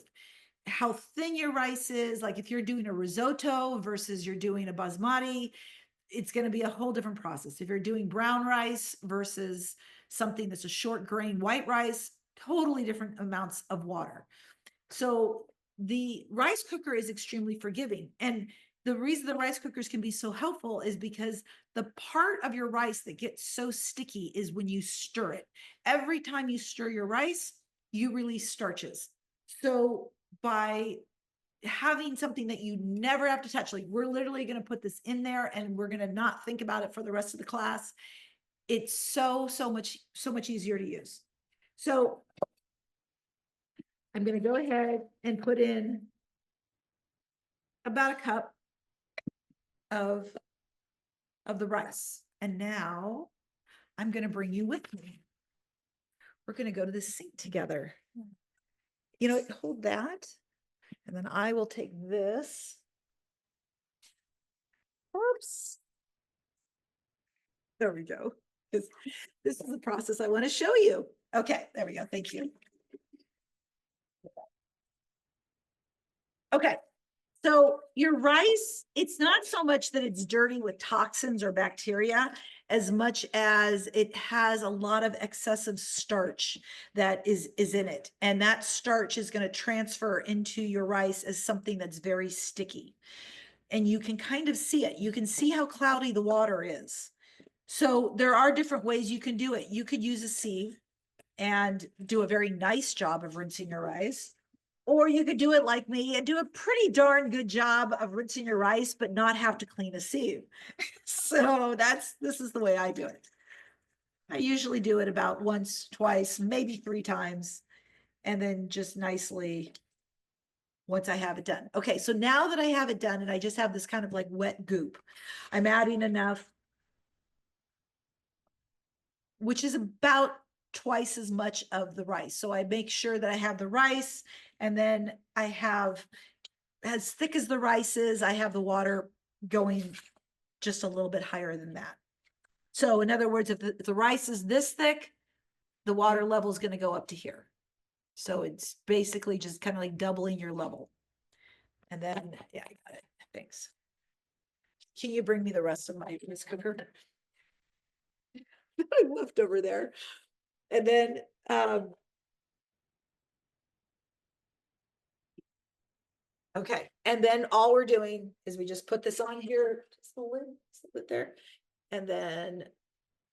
S1: How thin your rice is, like if you're doing a risotto versus you're doing a basmati, it's going to be a whole different process. If you're doing brown rice versus something that's a short grain white rice, totally different amounts of water. So the rice cooker is extremely forgiving. And the reason the rice cookers can be so helpful is because the part of your rice that gets so sticky is when you stir it. Every time you stir your rice, you release starches. So by having something that you never have to touch, like we're literally going to put this in there and we're going to not think about it for the rest of the class. It's so much easier to use. So I'm going to go ahead and put in about a cup of the rice. And now I'm going to bring you with me. We're going to go to the sink together. You know, hold that. And then I will take this. Oops. There we go. This is the process I want to show you. Okay, there we go. Thank you. Okay, so your rice, it's not so much that it's dirty with toxins or bacteria as much as it has a lot of excessive starch that is in it. And that starch is going to transfer into your rice as something that's very sticky. And you can kind of see it. You can see how cloudy the water is. So there are different ways you can do it. You could use a sieve and do a very nice job of rinsing your rice. Or you could do it like me and do a pretty darn good job of rinsing your rice, but not have to clean a sieve. So this is the way I do it. I usually do it about once, twice, maybe 3 times, and then just nicely once I have it done. Okay, so now that I have it done and I just have this kind of like wet goop, I'm adding enough, which is about twice as much of the rice. So I make sure that I have the rice, and then I have, as thick as the rice is, I have the water going just a little bit higher than that. So in other words, if the rice is this thick, the water level is going to go up to here. So it's basically just kind of like doubling your level. And then, yeah, I got it. Thanks. Can you bring me the rest of my rice cooker? I left over there. And then, okay. And then all we're doing is we just put this on here, just the lid, there. And then,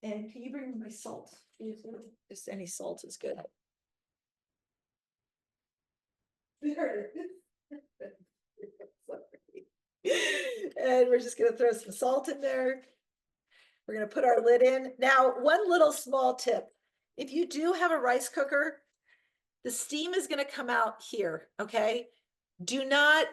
S1: and can you bring me my salt? Just any salt is good. There it is. And we're just gonna throw some salt in there. We're gonna put our lid in. Now, one little small tip. If you do have a rice cooker, the steam is gonna come out here, okay? Do not,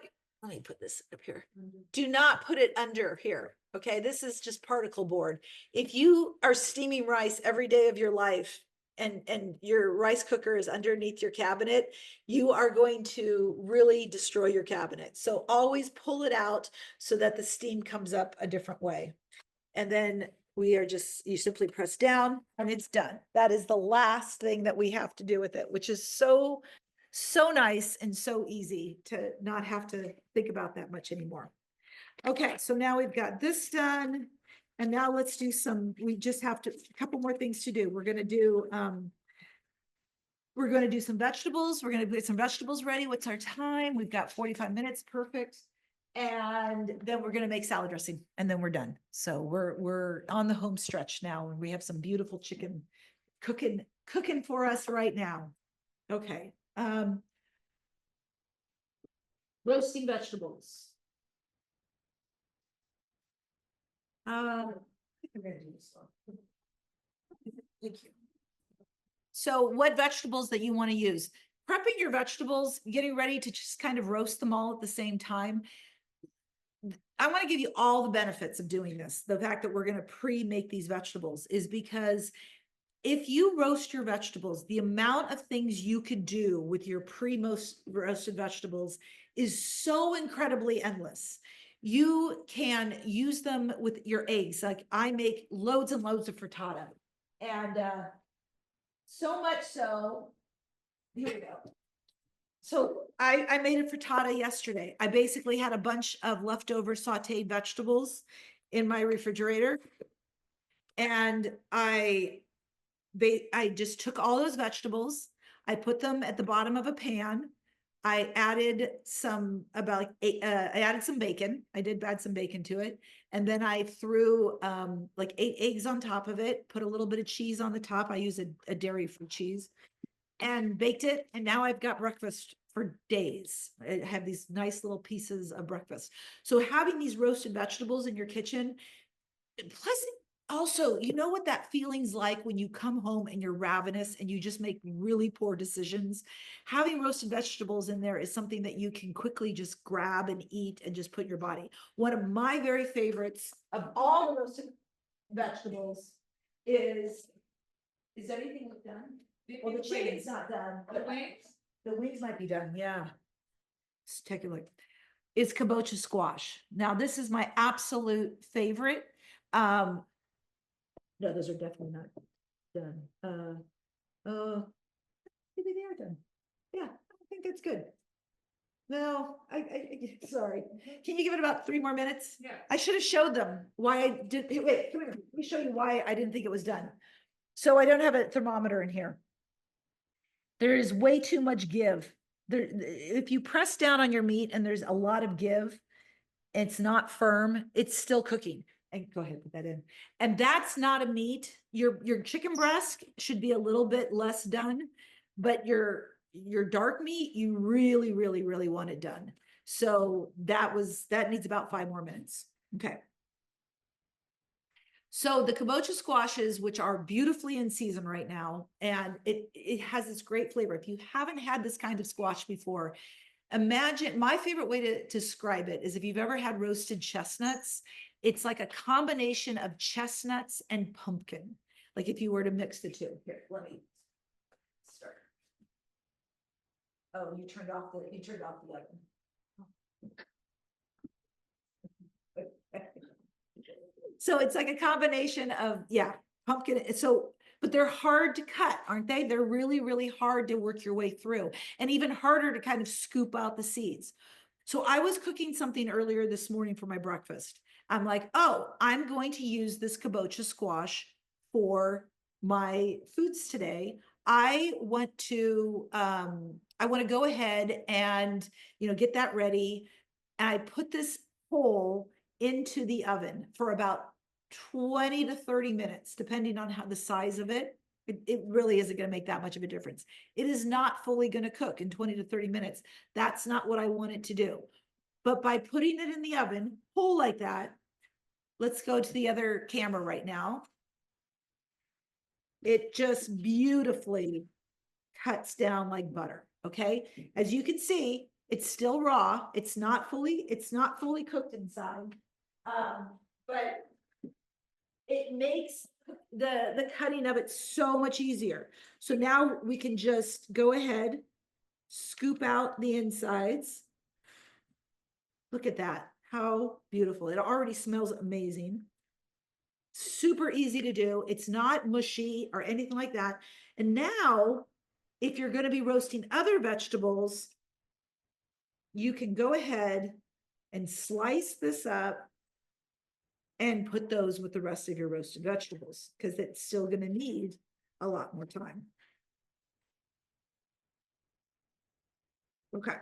S1: let me put this up here. Do not put it under here, okay? This is just particle board. If you are steaming rice every day of your life, and your rice cooker is underneath your cabinet, you are going to really destroy your cabinet. So always pull it out so that the steam comes up a different way. And then you simply press down and it's done. That is the last thing that we have to do with it, which is so nice and so easy to not have to think about that much anymore. Okay, so now we've got this done. And now let's do we just have a couple more things to do. We're gonna do some vegetables. We're gonna get some vegetables ready. What's our time? We've got 45 minutes, perfect. And then we're gonna make salad dressing and then we're done. So we're on the home stretch now and we have some beautiful chicken cooking for us right now. Okay. Roasting vegetables. I think I'm gonna do this one. Thank you. So what vegetables that you want to use? Prepping your vegetables, getting ready to just kind of roast them all at the same time. I want to give you all the benefits of doing this. The fact that we're going to pre-make these vegetables is because if you roast your vegetables, the amount of things you could do with your pre-most roasted vegetables is so incredibly endless. You can use them with your eggs. Like I make loads and loads of frittata. And so much so, here we go. So I made a frittata yesterday. I basically had a bunch of leftover sauteed vegetables in my refrigerator. And I just took all those vegetables. I put them at the bottom of a pan. I added some I added some bacon. I did add some bacon to it. And then I threw like 8 eggs on top of it, put a little bit of cheese on the top. I use a dairy-free cheese and baked it. And now I've got breakfast for days. I have these nice little pieces of breakfast. So having these roasted vegetables in your kitchen, plus also, you know what that feeling's like when you come home and you're ravenous and you just make really poor decisions? Having roasted vegetables in there is something that you can quickly just grab and eat and just put in your body. One of my very favorites of all the roasted vegetables is everything done? Well, the chicken's not done. But the wings might be done, yeah. Let's take a look. It's kabocha squash. Now, this is my absolute favorite. No, those are definitely not done. Maybe they are done. Yeah, I think that's good. No, sorry. Can you give it about 3 more minutes?
S4: Yeah.
S1: I should have showed them why I did. Wait, come here. Let me show you why I didn't think it was done. So I don't have a thermometer in here. There is way too much give. There, if you press down on your meat and there's a lot of give, it's not firm, it's still cooking. And go ahead, put that in. And that's not a meat. Your chicken breast should be a little bit less done, but your dark meat, you really, really, really want it done. So that needs about 5 more minutes. Okay. So the kabocha squashes, which are beautifully in season right now, and it has this great flavor. If you haven't had this kind of squash before, imagine, my favorite way to describe it is if you've ever had roasted chestnuts, it's like a combination of chestnuts and pumpkin. Like if you were to mix the two. Here, let me start. Oh, you turned off the oven. So it's like a combination of, yeah, pumpkin. So, but they're hard to cut, aren't they? They're really, really hard to work your way through, and even harder to kind of scoop out the seeds. So I was cooking something earlier this morning for my breakfast. I'm like, oh, I'm going to use this kabocha squash for my foods today. I want to go ahead and, get that ready. And I put this whole into the oven for about 20 to 30 minutes, depending on how the size of it. It really isn't going to make that much of a difference. It is not fully going to cook in 20 to 30 minutes. That's not what I want it to do. But by putting it in the oven, whole like that, let's go to the other camera right now. It just beautifully cuts down like butter. Okay. As you can see, it's still raw. It's not fully cooked inside. But it makes the cutting of it so much easier. So now we can just go ahead, scoop out the insides. Look at that, how beautiful. It already smells amazing. Super easy to do. It's not mushy or anything like that. And now, if you're gonna be roasting other vegetables, you can go ahead and slice this up and put those with the rest of your roasted vegetables, because it's still gonna need a lot more time. Okay.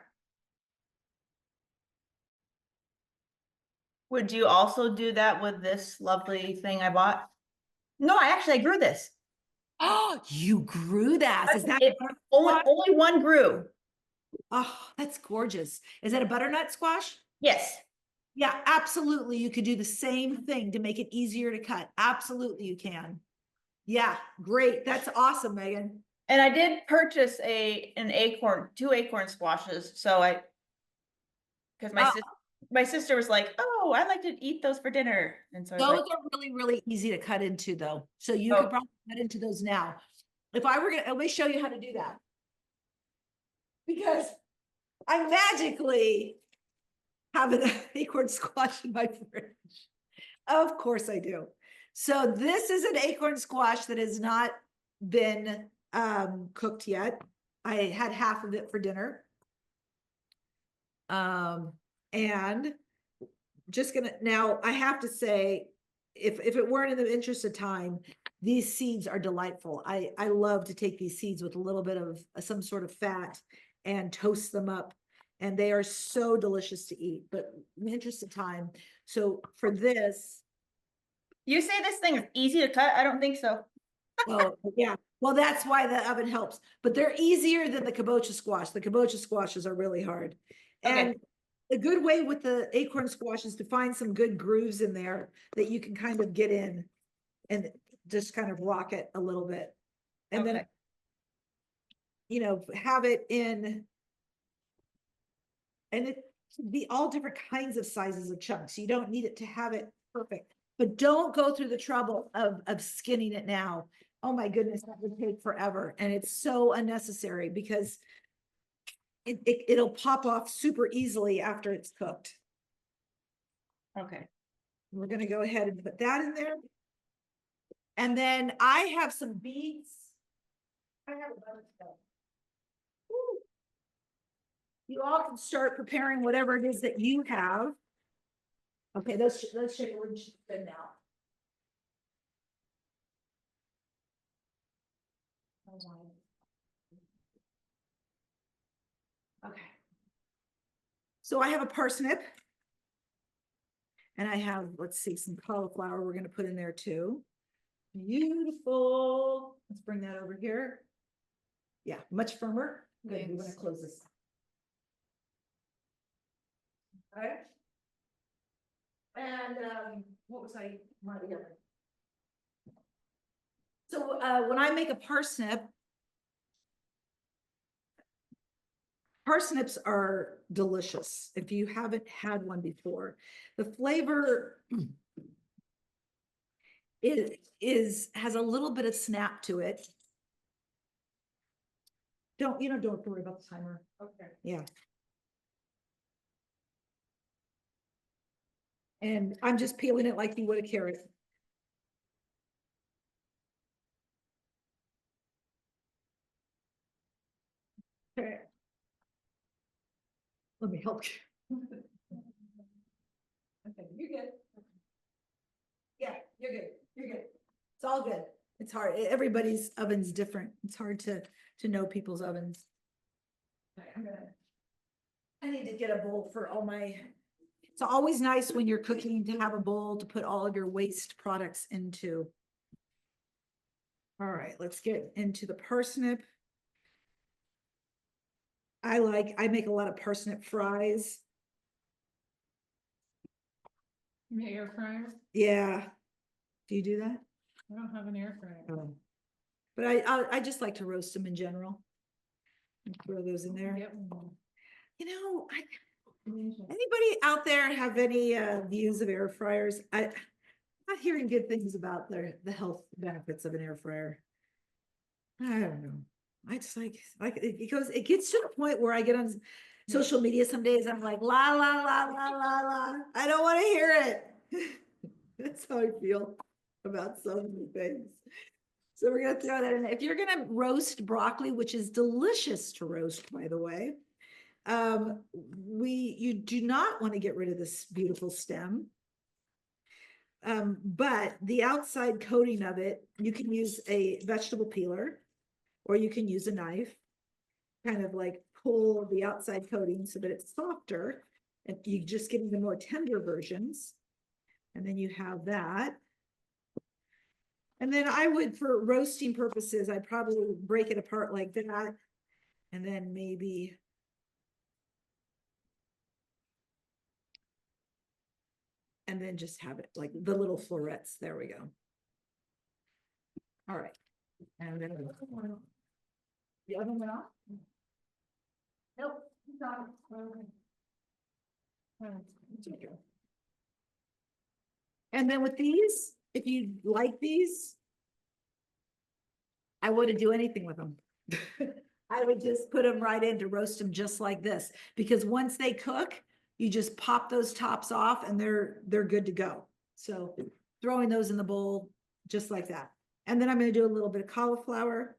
S2: Would you also do that with this lovely thing I bought? No, I grew this.
S1: Oh, you grew that. Is that?
S2: It only one grew.
S1: Oh, that's gorgeous. Is that a butternut squash?
S2: Yes.
S1: Yeah, absolutely. You could do the same thing to make it easier to cut. Absolutely, you can. Yeah, great. That's awesome, Megan.
S2: And I did purchase two acorn squashes, so because
S1: Ah.
S2: my sister was like, oh, I'd like to eat those for dinner. And so I was
S1: Those
S2: like,
S1: are really, really easy to cut into though. So you
S2: Oh.
S1: could probably cut into those now. If I were gonna, let me show you how to do that. Because I magically have an acorn squash in my fridge. Of course I do. So this is an acorn squash that has not been cooked yet. I had half of it for dinner. And just gonna, now I have to say, if it weren't in the interest of time, these seeds are delightful. I love to take these seeds with a little bit of some sort of fat and toast them up. And they are so delicious to eat, but in the interest of time. So for this,
S2: you say this thing is easy to cut? I don't think so.
S1: oh, yeah, well, that's why the oven helps, but they're easier than the kabocha squash. The kabocha squashes are really hard.
S2: Okay.
S1: And a good way with the acorn squash is to find some good grooves in there that you can kind of get in and just kind of rock it a little bit. And then,
S2: Okay.
S1: you know, have it in, and it can be all different kinds of sizes of chunks. You don't need it to have it perfect, but don't go through the trouble of skinning it now. Oh my goodness, that would take forever. And it's so unnecessary because it'll pop off super easily after it's cooked.
S2: Okay.
S1: We're gonna go ahead and put that in there. And then I have some beets. I have a bunch of stuff. Woo. You all can start preparing whatever it is that you have. Okay, let's show you what you should spend now. Okay. So I have a parsnip. And I have, let's see, some cauliflower we're gonna put in there too. Beautiful. Let's bring that over here. Yeah, much firmer. Good, we're gonna close this. All right. And what was I? So when I make a parsnip, parsnips are delicious if you haven't had one before. The flavor has a little bit of snap to it. Don't worry about the timer. Okay. Yeah. And I'm just peeling it like you would a carrot. Okay. Let me help you. Okay, you're good. Yeah, you're good. You're good. It's all good. It's hard. Everybody's oven's different. It's hard to know people's ovens. Okay, I need to get a bowl for all my. It's always nice when you're cooking to have a bowl to put all of your waste products into. All right, let's get into the parsnip. I make a lot of parsnip fries.
S4: In the air fryer?
S1: Yeah. Do you do that?
S4: I don't have an air fryer.
S1: Oh. But I just like to roast them in general. And throw those in there.
S4: Yep.
S1: You know, anybody out there have any views of air fryers? not hearing good things about the health benefits of an air fryer. I don't know. I just like it gets to the point where I get on social media some days, I'm like, la, la, la, la, la, la. I don't want to hear it. That's how I feel about so many things. So we're gonna throw that in. If you're gonna roast broccoli, which is delicious to roast, by the way, you do not want to get rid of this beautiful stem. But the outside coating of it, you can use a vegetable peeler or you can use a knife, kind of like pull the outside coating so that it's softer and you just get the more tender versions. And then you have that. And then I would, for roasting purposes, I'd probably break it apart like that. And then maybe and then just have it like the little florets. There we go. All right. And then the other one off? Nope. It's not. Okay. And then with these, if you like these, I wouldn't do anything with them. I would just put them right in to roast them just like this, because once they cook, you just pop those tops off and they're good to go. So throwing those in the bowl just like that. And then I'm going to do a little bit of cauliflower.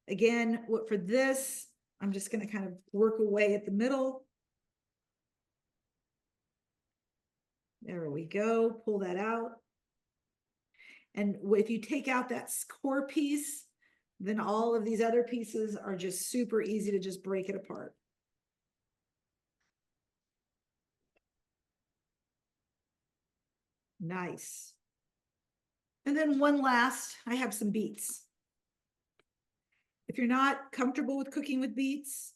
S1: Again, for this, I'm just going to kind of work away at the middle. There we go. Pull that out. And if you take out that core piece, then all of these other pieces are just super easy to just break it apart. Nice. And then one last, I have some beets. If you're not comfortable with cooking with beets,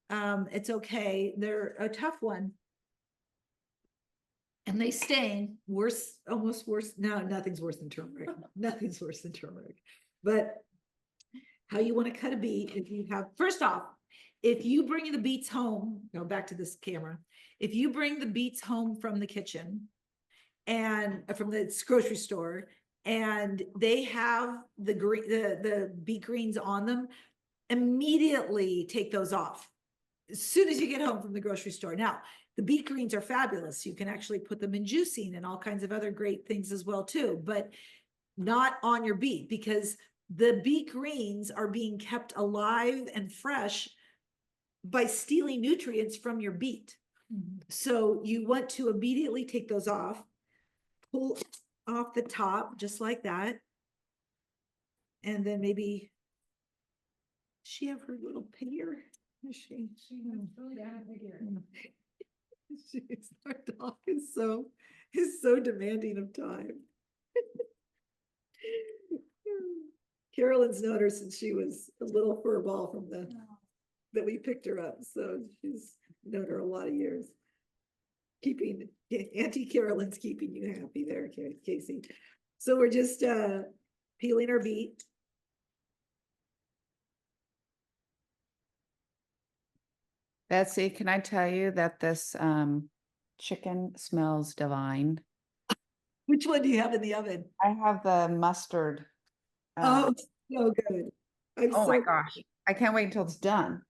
S1: it's okay. They're a tough one. And they sting worse, almost worse. No, nothing's worse than turmeric. Nothing's worse than turmeric. But how you want to cut a beet, if you have, first off, if you bring the beets home, go back to this camera. If you bring the beets home from the kitchen and from the grocery store, and they have the beet greens on them, immediately take those off as soon as you get home from the grocery store. Now, the beet greens are fabulous. You can actually put them in juicing and all kinds of other great things as well too, but not on your beet, because the beet greens are being kept alive and fresh by stealing nutrients from your beet. So you want to immediately take those off, pull off the top just like that. And then maybe, does she have her little pig ear? Is she?
S4: Really down at figure.
S1: Our dog is so demanding of time. Carolyn's known her since she was a little fur ball from that we picked her up. So she's known her a lot of years. Auntie Carolyn's keeping you happy there, Casey. So we're just peeling our beet.
S5: Betsy, can I tell you that this chicken smells divine?
S1: Which one do you have in the oven?
S5: I have the mustard.
S1: Oh, it's so good.
S5: Oh my gosh. I can't wait until it's done.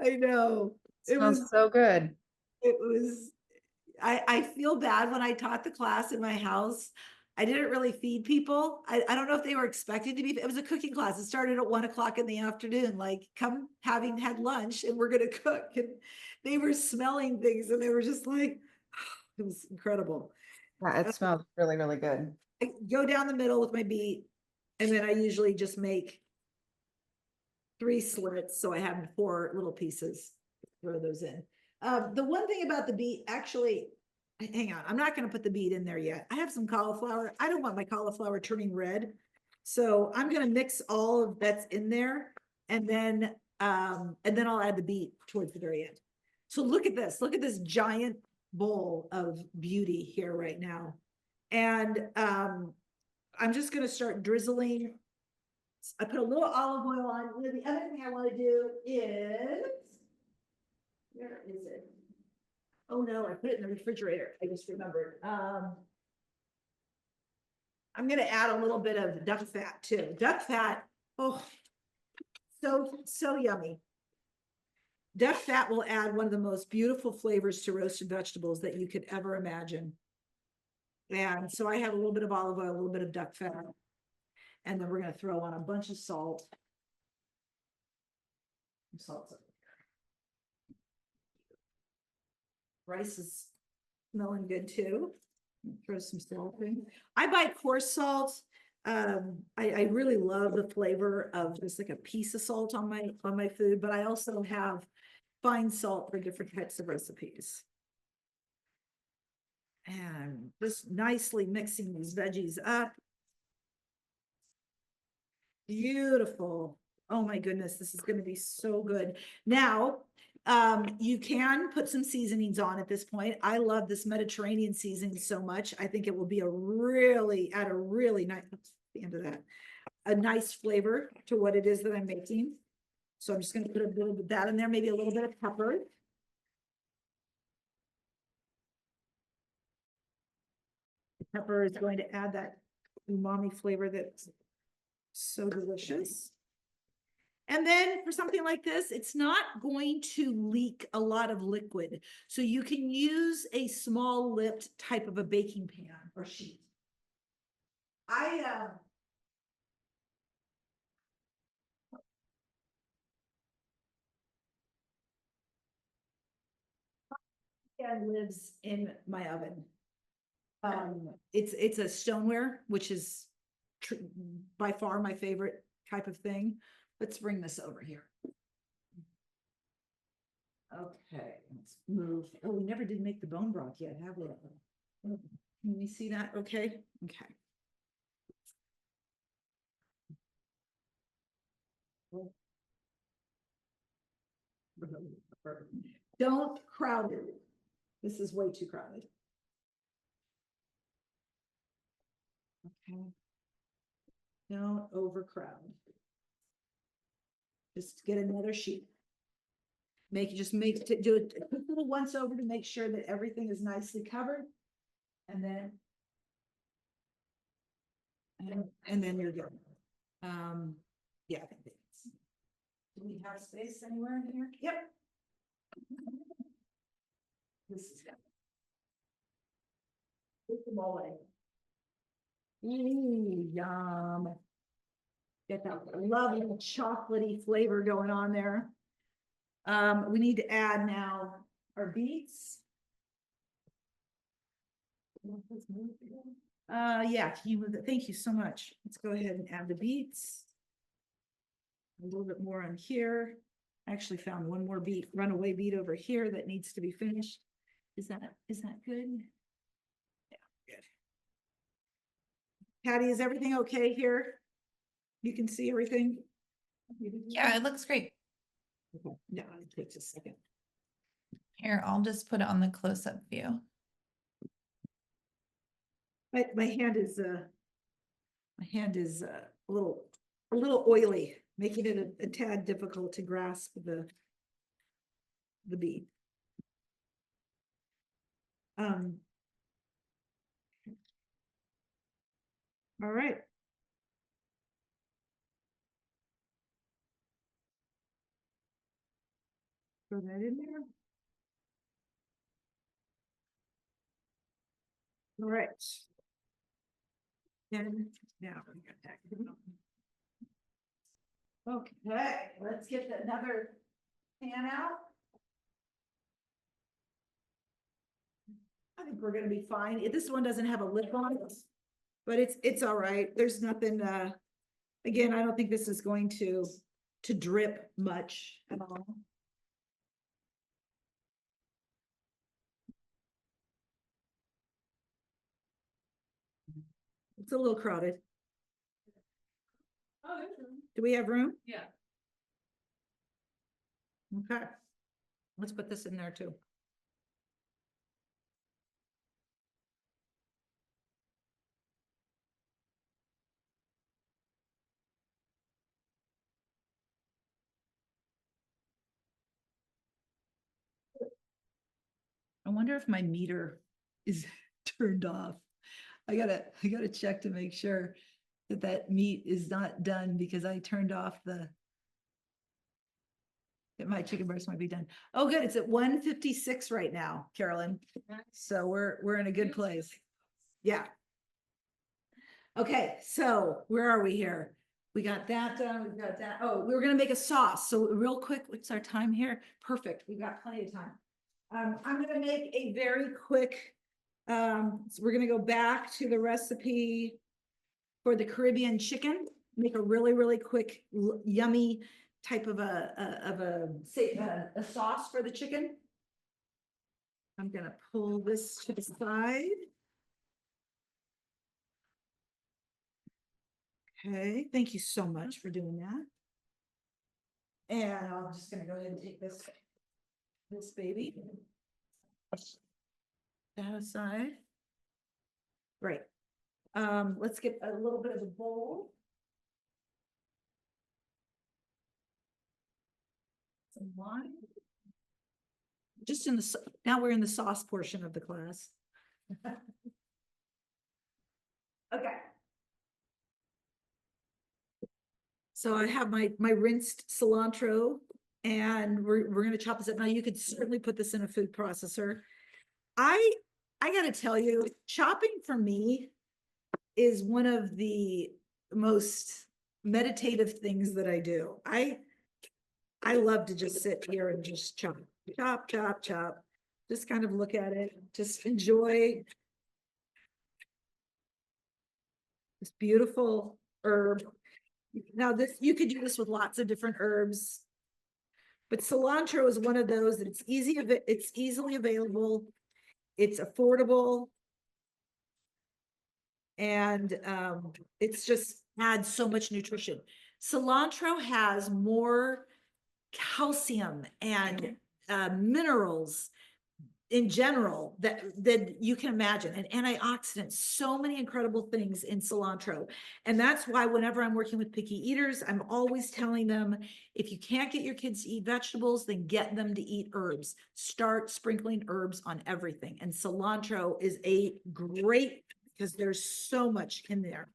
S1: I know.
S5: It smells so good.
S1: It was, I feel bad when I taught the class in my house. I didn't really feed people. I don't know if they were expected to be, it was a cooking class. It started at 1 o'clock in the afternoon, like come having had lunch and we're going to cook. And they were smelling things and they were just like, it was incredible.
S5: Yeah, it smells really, really good.
S1: I go down the middle with my beet and then I usually just make 3 slits. So I have 4 little pieces, throw those in. The one thing about the beet, actually, hang on, I'm not going to put the beet in there yet. I have some cauliflower. I don't want my cauliflower turning red. So I'm going to mix all of that's in there and then I'll add the beet towards the very end. So look at this giant bowl of beauty here right now. And I'm just going to start drizzling. I put a little olive oil on. The other thing I want to do is, where is it? Oh no, I put it in the refrigerator. I just remembered. I'm gonna add a little bit of duck fat too. Duck fat, oh, so yummy. Duck fat will add one of the most beautiful flavors to roasted vegetables that you could ever imagine. And so I have a little bit of olive oil, a little bit of duck fat. And then we're gonna throw on a bunch of salt. Salt's up here. Rice is smelling good too. Throw some salt in. I buy coarse salt. I really love the flavor of just like a piece of salt on my food, but I also have fine salt for different types of recipes. And just nicely mixing these veggies up. Beautiful. Oh my goodness, this is going to be so good. Now, you can put some seasonings on at this point. I love this Mediterranean seasoning so much. I think it will be a really nice, the end of that, a nice flavor to what it is that I'm making. So I'm just going to put a little bit of that in there, maybe a little bit of pepper. Pepper is going to add that umami flavor that's so delicious. And then for something like this, it's not going to leak a lot of liquid. So you can use a small lipped type of a baking pan or sheet. Pan lives in my oven. It's a stoneware, which is by far my favorite type of thing. Let's bring this over here. Okay, let's move. Oh, we never did make the bone broth yet, have we? Can we see that? Okay, okay. Don't crowd it. This is way too crowded. Okay. Don't overcrowd. Just get another sheet. Do it a quick little once over to make sure that everything is nicely covered. And then you're good. Yeah, I think that's. Do we have space anywhere in here? Yep. This is good. Put them all in. Ooh, yum. Get that lovely chocolatey flavor going on there. We need to add now our beets. Yeah, can you move it? Thank you so much. Let's go ahead and add the beets. A little bit more on here. I actually found one more beet, runaway beet over here that needs to be finished. Is that good? Yeah, good. Patty, is everything okay here? You can see everything?
S3: Yeah, it looks great.
S1: Okay. No, it takes a second.
S3: Here, I'll just put it on the close-up view.
S1: My hand is a little oily, making it a tad difficult to grasp the beet. All right. Throw that in there. All right. And now we got that. Okay, let's get another pan out. I think we're gonna be fine. This one doesn't have a lip on it, but it's all right. There's nothing, again, I don't think this is going to drip much at all. It's a little crowded.
S4: Oh, there's room.
S1: Do we have room?
S4: Yeah.
S1: Okay. Let's put this in there too. wonder if my meter is turned off. I gotta check to make sure that that meat is not done because I turned off that my chicken breast might be done. Oh, good. It's at 1:56 right now, Carolyn. So we're in a good place. Yeah. Okay, so where are we here? We got that done, we've got that. Oh, we were gonna make a sauce. So real quick, what's our time here? Perfect. We've got plenty of time. I'm gonna make a very quick, so we're gonna go back to the recipe for the Caribbean chicken, make a really, really quick, yummy type of a sauce for the chicken. I'm gonna pull this to the side. Okay, thank you so much for doing that. And I'm just gonna go ahead and take this baby. That aside. Great. Let's get a little bit of a bowl. Some wine. Just in the, now we're in the sauce portion of the class. Okay. So I have my rinsed cilantro and we're gonna chop this up. Now you could certainly put this in a food processor. I gotta tell you, chopping for me is one of the most meditative things that I do. I love to just sit here and just chop, chop, chop, chop. Just kind of look at it, just enjoy this beautiful herb. Now this, you could do this with lots of different herbs. But cilantro is one of those that it's easily available. It's affordable. And it's just adds so much nutrition. Cilantro has more calcium and minerals in general that you can imagine, and antioxidants, so many incredible things in cilantro. And that's why whenever I'm working with picky eaters, I'm always telling them, if you can't get your kids to eat vegetables, then get them to eat herbs. Start sprinkling herbs on everything. And cilantro is a great, because there's so much in there.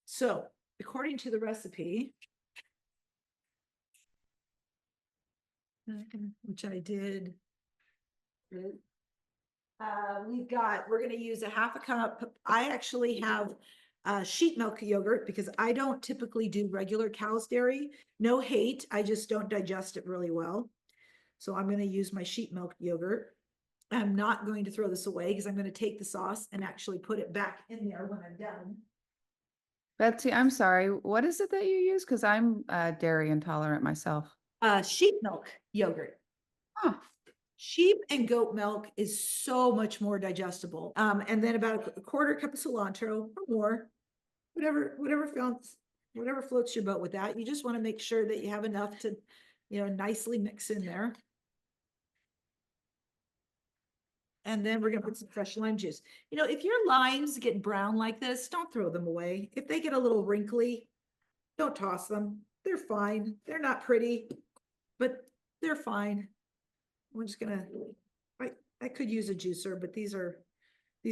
S1: So according to the recipe, which I did, we're gonna use a half a cup. I actually have sheep milk yogurt because I don't typically do regular cow's dairy. No hate, I just don't digest it really well. So I'm gonna use my sheep milk yogurt. I'm not going to throw this away because I'm gonna take the sauce and actually put it back in there when I'm done.
S5: Betsy, I'm sorry, what is it that you use? Because I'm dairy intolerant myself.
S1: Sheep milk yogurt.
S5: Huh.
S1: Sheep and goat milk is so much more digestible. And then about a quarter cup of cilantro or more, whatever floats your boat with that. You just want to make sure that you have enough to, nicely mix in there. And then we're gonna put some fresh lime juice. If your limes get brown like this, don't throw them away. If they get a little wrinkly, don't toss them. They're fine. They're not pretty, but they're fine. We're just gonna, I could use a juicer, but these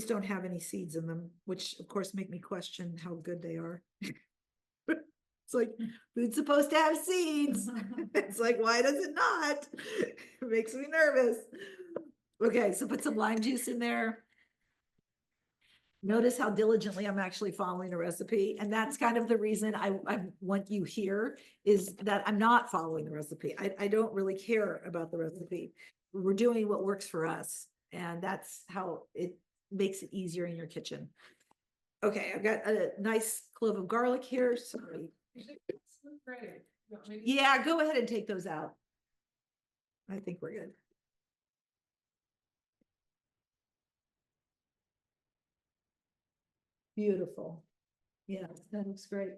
S1: don't have any seeds in them, which of course make me question how good they are. It's like, food's supposed to have seeds. It's like, why does it not? It makes me nervous. Okay, so put some lime juice in there. Notice how diligently I'm actually following a recipe. And that's kind of the reason I want you here, is that I'm not following the recipe. I don't really care about the recipe. We're doing what works for us. And that's how it makes it easier in your kitchen. Okay, I've got a nice clove of garlic here. Sorry. Yeah, go ahead and take those out. I think we're good. Beautiful. Yeah, that looks great.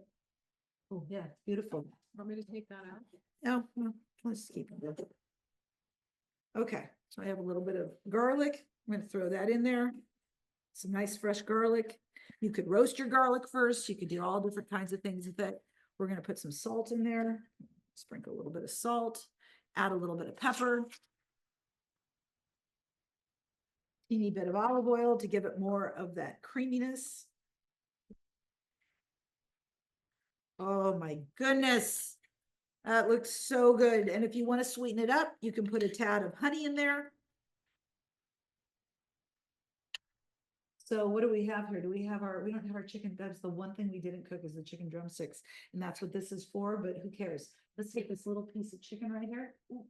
S1: Oh, yeah, beautiful.
S4: Want me to take that out?
S1: No, let's keep it. Okay, so I have a little bit of garlic. I'm gonna throw that in there. Some nice fresh garlic. You could roast your garlic first. You could do all different kinds of things with it. We're gonna put some salt in there. Sprinkle a little bit of salt, add a little bit of pepper. teeny bit of olive oil to give it more of that creaminess. Oh my goodness. That looks so good. And if you want to sweeten it up, you can put a tad of honey in there. So what do we have here? We don't have our chicken. That's the one thing we didn't cook is the chicken drumsticks. And that's what this is for, but who cares? Let's take this little piece of chicken right here. Ooh.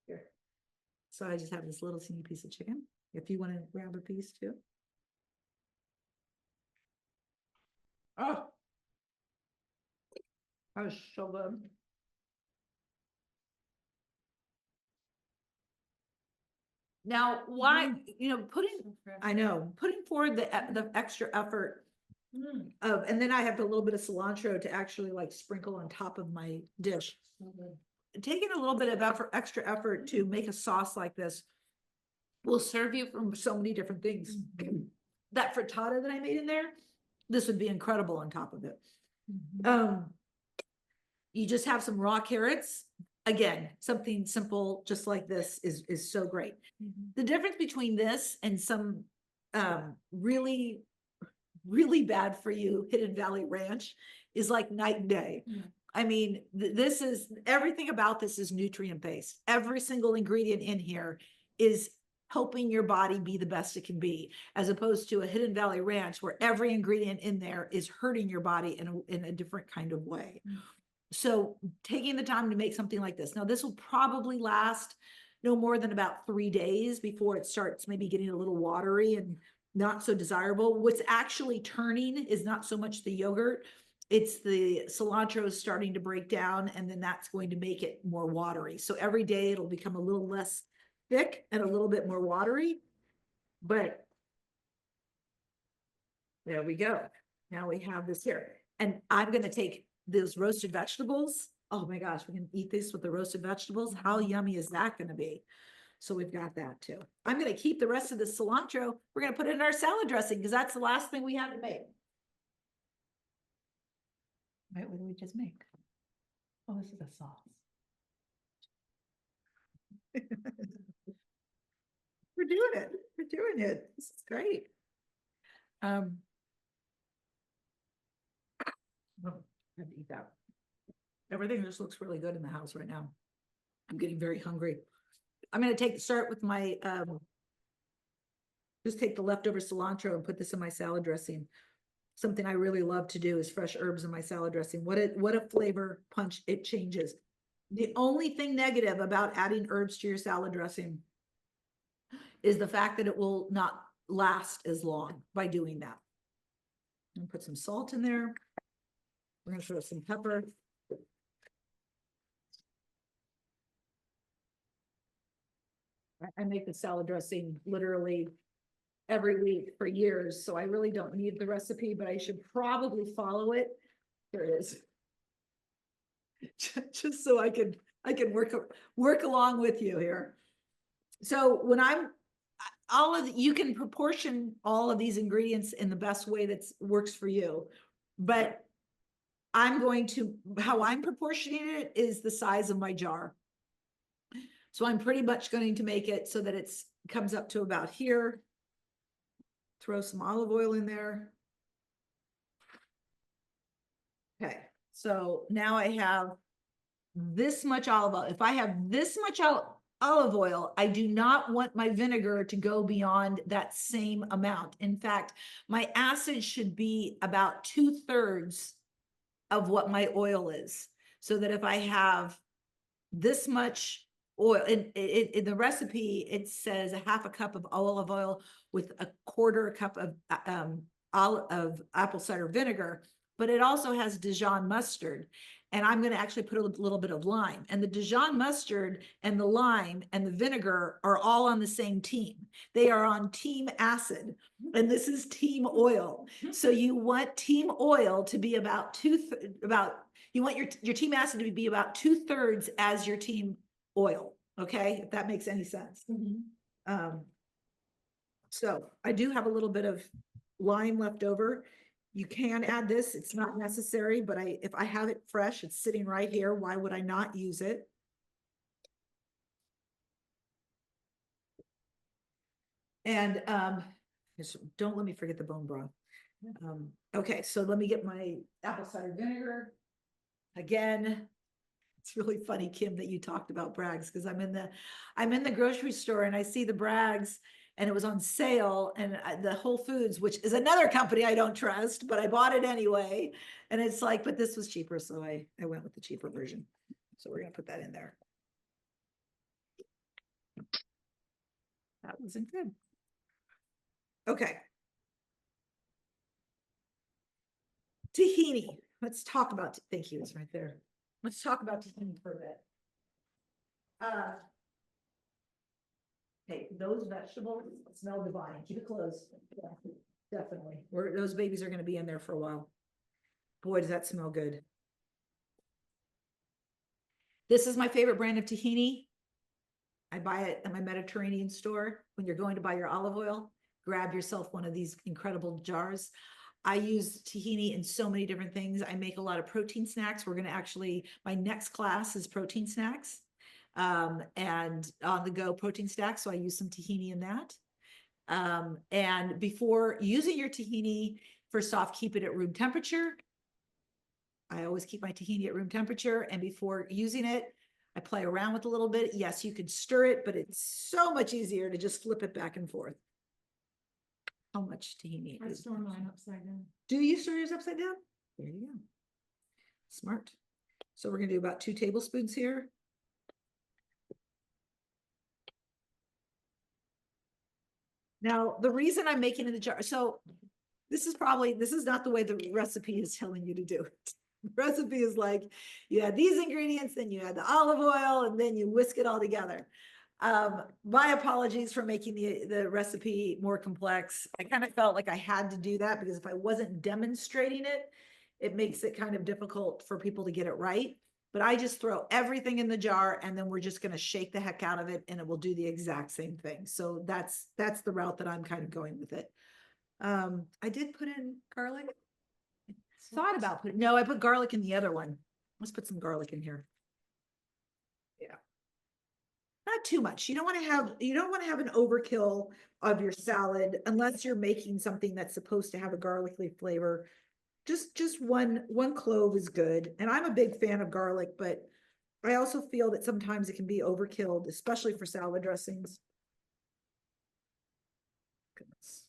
S1: Here. So I just have this little teeny piece of chicken. If you want to grab a piece too. Oh. That was so good. Now, why, I know, putting forward the extra effort of, and then I have a little bit of cilantro to actually like sprinkle on top of my dish. Taking a little bit of extra effort to make a sauce like this will serve you from so many different things. That frittata that I made in there, this would be incredible on top of it. You just have some raw carrots. Again, something simple, just like this is so great. The difference between this and some really, really bad for you Hidden Valley Ranch is like night and day. I mean, this is, everything about this is nutrient based. Every single ingredient in here is helping your body be the best it can be, as opposed to a Hidden Valley Ranch where every ingredient in there is hurting your body in a different kind of way. So taking the time to make something like this. Now, this will probably last no more than about 3 days before it starts maybe getting a little watery and not so desirable. What's actually turning is not so much the yogurt, it's the cilantro is starting to break down, and then that's going to make it more watery. So every day it'll become a little less thick and a little bit more watery, but there we go. Now we have this here, and I'm going to take those roasted vegetables. Oh my gosh, we can eat this with the roasted vegetables. How yummy is that going to be? So we've got that too. I'm going to keep the rest of the cilantro. We're going to put it in our salad dressing because that's the last thing we have to make. Right, what did we just make? Oh, this is a sauce. We're doing it. We're doing it. This is great. Oh, I have to eat that. Everything just looks really good in the house right now. I'm getting very hungry. I'm going to start with my, just take the leftover cilantro and put this in my salad dressing. Something I really love to do is fresh herbs in my salad dressing. What a flavor punch it changes. The only thing negative about adding herbs to your salad dressing is the fact that it will not last as long by doing that. And put some salt in there. We're going to throw some pepper. I make the salad dressing literally every week for years, so I really don't need the recipe, but I should probably follow it. Here it is. Just so I can work along with you here. So when you can proportion all of these ingredients in the best way that works for you, but how I'm proportioning it is the size of my jar. So I'm pretty much going to make it so that comes up to about here. Throw some olive oil in there. Okay, so now I have this much olive oil. If I have this much olive oil, I do not want my vinegar to go beyond that same amount. In fact, my acid should be about 2/3 of what my oil is. So that if I have this much oil, in the recipe, it says a 1/2 cup of olive oil with a 1/4 cup of apple cider vinegar, but it also has Dijon mustard. And I'm going to actually put a little bit of lime, and the Dijon mustard and the lime and the vinegar are all on the same team. They are on team acid, and this is team oil. So you want team oil to be you want your team acid to be about 2/3 as your team oil. Okay. If that makes any sense. So I do have a little bit of lime left over. You can add this, it's not necessary, but if I have it fresh, it's sitting right here. Why would I not use it? And, just don't let me forget the bone broth. Okay, so let me get my apple cider vinegar. Again, it's really funny, Kim, that you talked about Bragg's, because I'm in the grocery store and I see the Bragg's and it was on sale, and the Whole Foods, which is another company I don't trust, but I bought it anyway. And it's like, but this was cheaper, so I went with the cheaper version. So we're gonna put that in there. That wasn't good. Okay. Tahini, let's talk about, thank you, it's right there. Let's talk about tahini for a bit. Hey, those vegetables smell divine. Keep it closed. Yeah, definitely. Those babies are gonna be in there for a while. Boy, does that smell good. This is my favorite brand of tahini. I buy it at my Mediterranean store. When you're going to buy your olive oil, grab yourself one of these incredible jars. I use tahini in so many different things. I make a lot of protein snacks. We're going to actually, my next class is protein snacks, and on the go protein snacks. So I use some tahini in that. And before using your tahini, first off, keep it at room temperature. I always keep my tahini at room temperature, and before using it, I play around with a little bit. Yes, you could stir it, but it's so much easier to just flip it back and forth. How much tahini?
S4: I store mine upside down.
S1: Do you stir yours upside down? There you go. Smart. So we're gonna do about 2 tablespoons here. Now, the reason I'm making it in the jar, so this is not the way the recipe is telling you to do it. The recipe is like, you add these ingredients, then you add the olive oil, and then you whisk it all together. My apologies for making the recipe more complex. I kind of felt like I had to do that because if I wasn't demonstrating it, it makes it kind of difficult for people to get it right. But I just throw everything in the jar and then we're just going to shake the heck out of it and it will do the exact same thing. So that's the route that I'm kind of going with it. I did put in garlic. Thought about putting, no, I put garlic in the other one. Let's put some garlic in here. Yeah. Not too much. You don't want to have an overkill of your salad unless you're making something that's supposed to have a garlicky flavor. Just one clove is good. And I'm a big fan of garlic, but I also feel that sometimes it can be overkilled, especially for salad dressings. Goodness.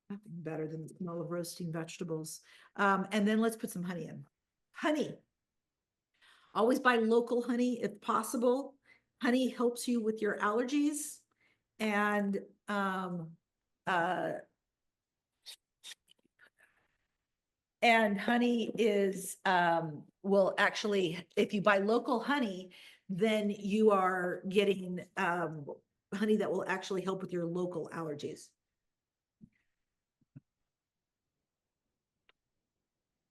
S1: Nothing better than the smell of roasting vegetables. And then let's put some honey in. Honey. Always buy local honey if possible. Honey helps you with your allergies. And honey is will actually, if you buy local honey, then you are getting honey that will actually help with your local allergies.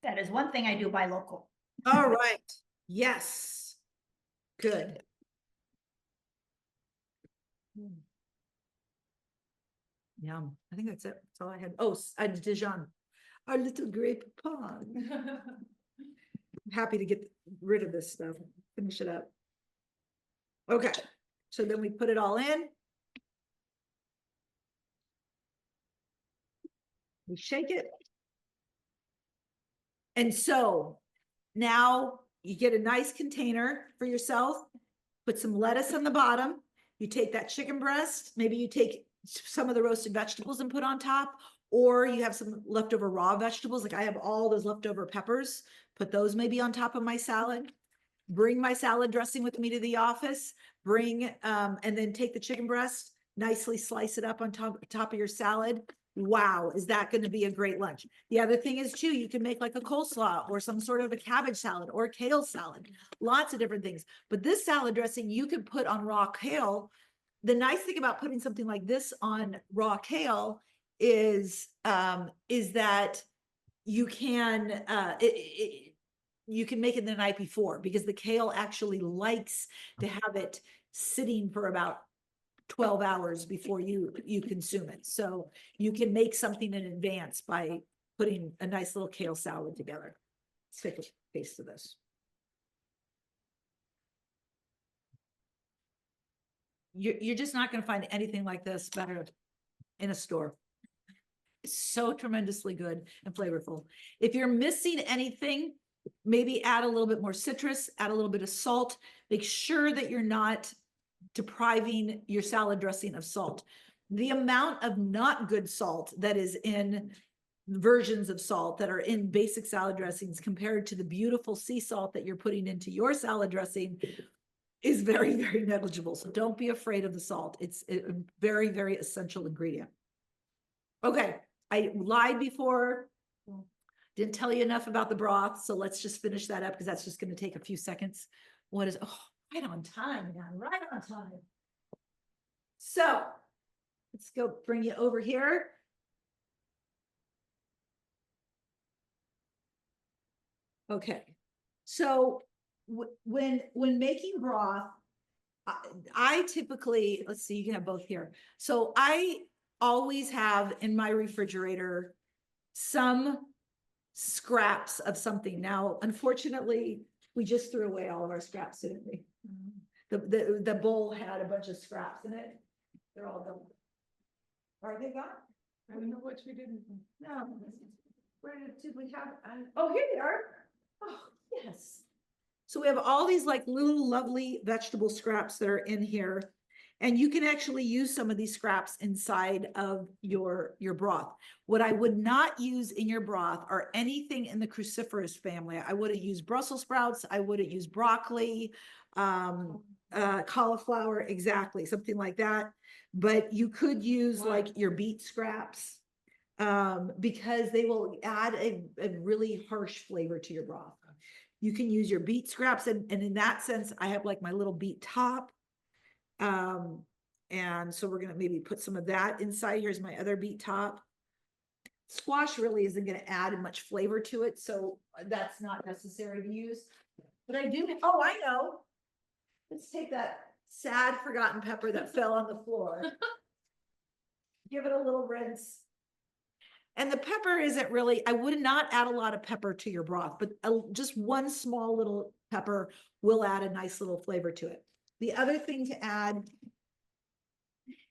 S6: That is one thing I do buy local.
S1: All right. Yes. Good. Yum. I think that's it. That's all I had. Oh, Dijon, our little grape pond. I'm happy to get rid of this stuff. Finish it up. Okay. So then we put it all in. We shake it. And so now you get a nice container for yourself, put some lettuce on the bottom. You take that chicken breast, maybe you take some of the roasted vegetables and put on top, or you have some leftover raw vegetables. Like I have all those leftover peppers, put those maybe on top of my salad. Bring my salad dressing with me to the office, and then take the chicken breast, nicely slice it up on top of your salad. Wow, is that going to be a great lunch? The other thing is too, you can make like a coleslaw or some sort of a cabbage salad or a kale salad, lots of different things. But this salad dressing you could put on raw kale. The nice thing about putting something like this on raw kale is that you can, you can make it the night before because the kale actually likes to have it sitting for about 12 hours before you consume it. So you can make something in advance by putting a nice little kale salad together. Let's take a taste of this. you're just not gonna find anything like this better in a store. It's so tremendously good and flavorful. If you're missing anything, maybe add a little bit more citrus, add a little bit of salt. Make sure that you're not depriving your salad dressing of salt. The amount of not good salt that is in versions of salt that are in basic salad dressings compared to the beautiful sea salt that you're putting into your salad dressing is very, very negligible. So don't be afraid of the salt. It's a very, very essential ingredient. Okay, I lied before. Didn't tell you enough about the broth, so let's just finish that up because that's just going to take a few seconds. What is, oh, right on time, man, right on time. So let's go bring you over here. Okay, so when making broth, I typically, let's see, you can have both here. So I always have in my refrigerator some scraps of something. Now, unfortunately, we just threw away all of our scraps, didn't we? The bowl had a bunch of scraps in it. They're all gone. Are they gone?
S4: I don't know what you did.
S1: No. Where did we have? Oh, here they are. Oh, yes. So we have all these like little lovely vegetable scraps that are in here. And you can actually use some of these scraps inside of your broth. What I would not use in your broth are anything in the cruciferous family. I wouldn't use Brussels sprouts. I wouldn't use broccoli, cauliflower, exactly, something like that. But you could use like your beet scraps because they will add a really harsh flavor to your broth. You can use your beet scraps, and in that sense, I have like my little beet top. And so we're gonna maybe put some of that inside. Here's my other beet top. Squash really isn't gonna add much flavor to it, so that's not necessary to use. But I do, oh, I know. Let's take that sad forgotten pepper that fell on the floor. Give it a little rinse. And the pepper isn't really, I would not add a lot of pepper to your broth, but just one small little pepper will add a nice little flavor to it. The other thing to add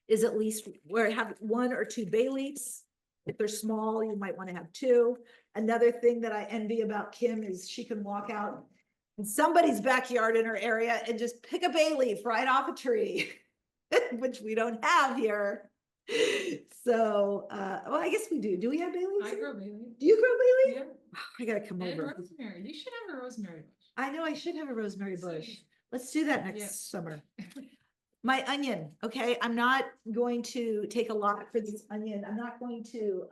S1: is at least where I have 1 or 2 bay leaves. If they're small, you might want to have 2. Another thing that I envy about Kim is she can walk out in somebody's backyard in her area and just pick a bay leaf right off a tree, which we don't have here. So, well, I guess we do. Do we have bay leaves?
S4: I
S1: here?
S4: grow Bailey.
S1: Do you grow bay leaf?
S4: Yeah.
S1: I gotta come
S4: And
S1: over.
S4: rosemary. You should have a rosemary bush.
S1: I know I should have a rosemary bush.
S4: See.
S1: Let's do that
S4: Yeah.
S1: next summer. My onion, okay, I'm not going to take a lot for this onion. I'm not going to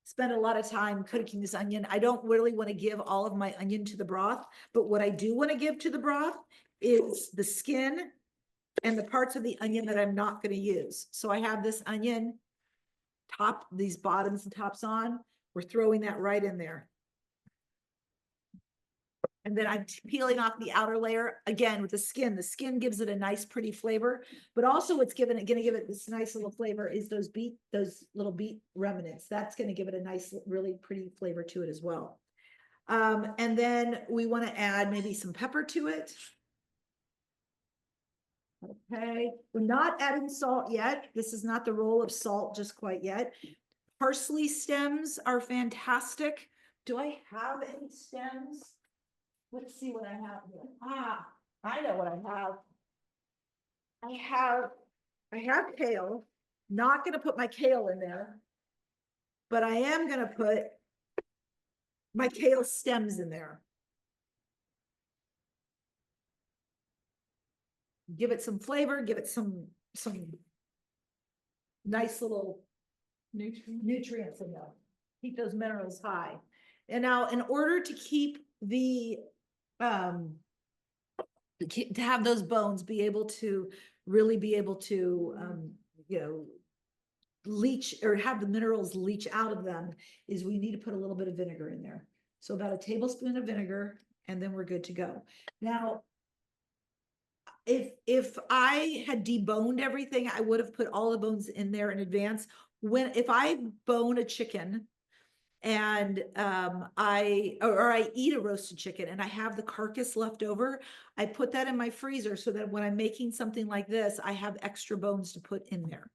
S1: spend a lot of time cooking this onion. I don't really want to give all of my onion to the broth, but what I do want to give to the broth is the skin and the parts of the onion that I'm not going to use. So I have this onion, these bottoms and tops on. We're throwing that right in there. And then I'm peeling off the outer layer again with the skin. The skin gives it a nice, pretty flavor, but also what's gonna give it this nice little flavor is those little beet remnants. That's gonna give it a nice, really pretty flavor to it as well. And then we want to add maybe some pepper to it. Okay, we're not adding salt yet. This is not the role of salt just quite yet. Parsley stems are fantastic. Do I have any stems? Let's see what I have here. Ah, I know what I have. I have kale. Not gonna put my kale in there, but I am gonna put my kale stems in there. Give it some flavor, give it some nice little nutrients in there. Keep those minerals high. And now in order to keep the to have those bones be able to really be able to you know, leach or have the minerals leach out of them, is we need to put a little bit of vinegar in there. So about a tablespoon of vinegar, and then we're good to go. Now, if I had deboned everything, I would have put all the bones in there in advance. If I bone a chicken, and or I eat a roasted chicken and I have the carcass left over, I put that in my freezer so that when I'm making something like this, I have extra bones to put in there.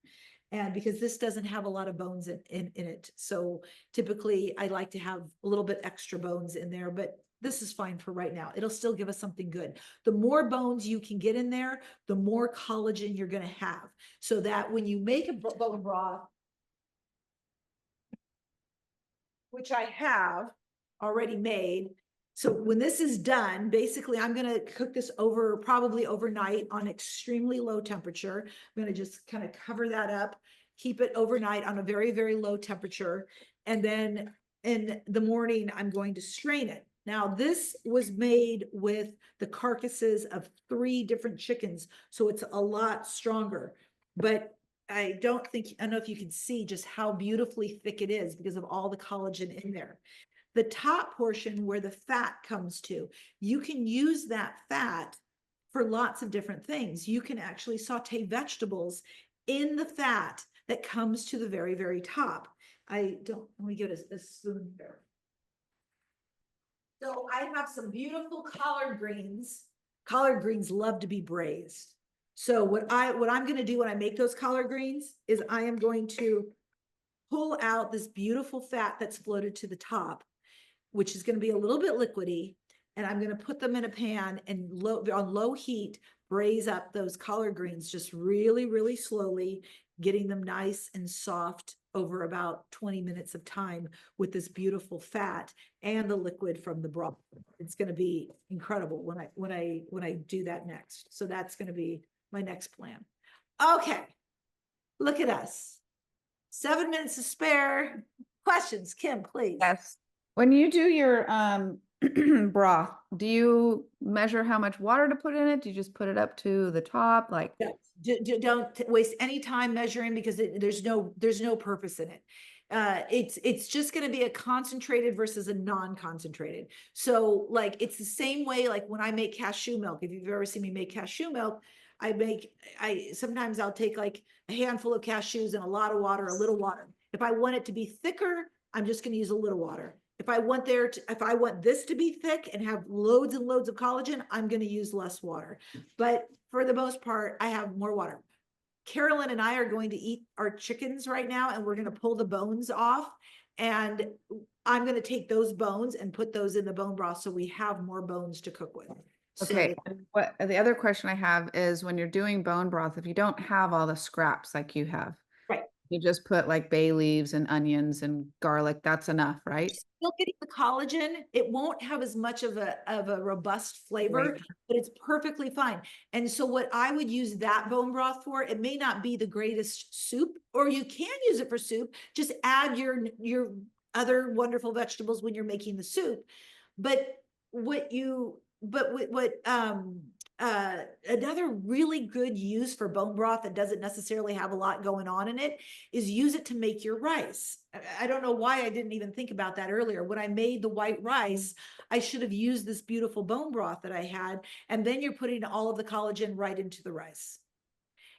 S1: And because this doesn't have a lot of bones in it, so typically I like to have a little bit extra bones in there, but this is fine for right now. It'll still give us something good. The more bones you can get in there, the more collagen you're gonna have, so that when you make a bone broth, which I have already made. So when this is done, basically I'm gonna cook this over, probably overnight on extremely low temperature. I'm gonna just kind of cover that up, keep it overnight on a very, very low temperature. And then in the morning, I'm going to strain it. Now, this was made with the carcasses of 3 different chickens, so it's a lot stronger. But I don't know if you can see just how beautifully thick it is because of all the collagen in there. The top portion where the fat comes to, you can use that fat for lots of different things. You can actually saute vegetables in the fat that comes to the very, very top. Let me give it a spoon here. So I have some beautiful collard greens. Collard greens love to be braised. So what I'm going to do when I make those collard greens is I am going to pull out this beautiful fat that's floated to the top, which is going to be a little bit liquidy. And I'm going to put them in a pan and on low heat, braise up those collard greens, just really, really slowly, getting them nice and soft over about 20 minutes of time with this beautiful fat and the liquid from the broth. It's going to be incredible when I do that next. So that's going to be my next plan. Okay, look at us. 7 minutes to spare. Questions, Kim, please.
S5: Yes. When you do your broth, do you measure how much water to put in it? Do you just put it up to the top? Like,
S1: Don't waste any time measuring because there's no purpose in it. It's just going to be a concentrated versus a non-concentrated. So like, it's the same way, like when I make cashew milk, if you've ever seen me make cashew milk, sometimes I'll take like a handful of cashews and a lot of water, a little water. If I want it to be thicker, I'm just going to use a little water. If I want this to be thick and have loads and loads of collagen, I'm going to use less water. But for the most part, I have more water. Carolyn and I are going to eat our chickens right now, and we're going to pull the bones off. And I'm going to take those bones and put those in the bone broth so we have more bones to cook with.
S5: okay.
S1: So,
S5: What the other question I have is when you're doing bone broth, if you don't have all the scraps like you have,
S1: right.
S5: you just put like bay leaves and onions and garlic, that's enough, right?
S1: Still getting the collagen. It won't have as much of a robust flavor, but it's perfectly fine. And so what I would use that bone broth for, it may not be the greatest soup, or you can use it for soup. Just add your other wonderful vegetables when you're making the soup. But another really good use for bone broth that doesn't necessarily have a lot going on in it is use it to make your rice. I don't know why I didn't even think about that earlier. When I made the white rice, I should have used this beautiful bone broth that I had, and then you're putting all of the collagen right into the rice.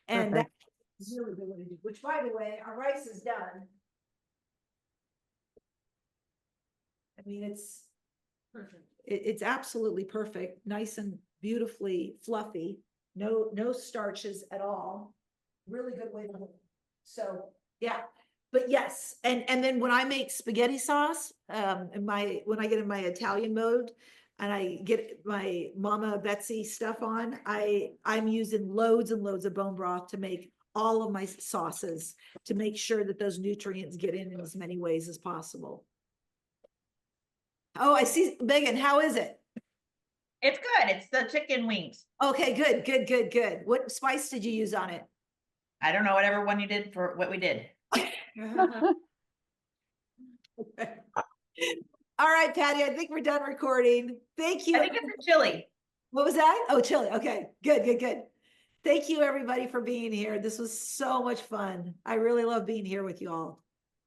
S1: And
S5: Perfect.
S1: that's really good way to do, which by the way, our rice is done. I mean, it's perfect. It's absolutely perfect, nice and beautifully fluffy, no starches at all. Really good way to do it. So yeah, but yes, and then when I make spaghetti sauce, when I get in my Italian mode and I get my Mama Betsy stuff on, I'm using loads and loads of bone broth to make all of my sauces to make sure that those nutrients get in as many ways as possible. Oh, I see, Megan, how is it?
S2: It's good. It's the chicken wings.
S1: Okay, good. What spice did you use on it?
S2: I don't know, whatever one you did for what we did.
S1: All right, Patty, I think we're done recording. Thank you.
S2: I think it's a chili.
S1: What was that? Oh, chili. Okay, good. Thank you, everybody, for being here. This was so much fun. I really love being here with you all.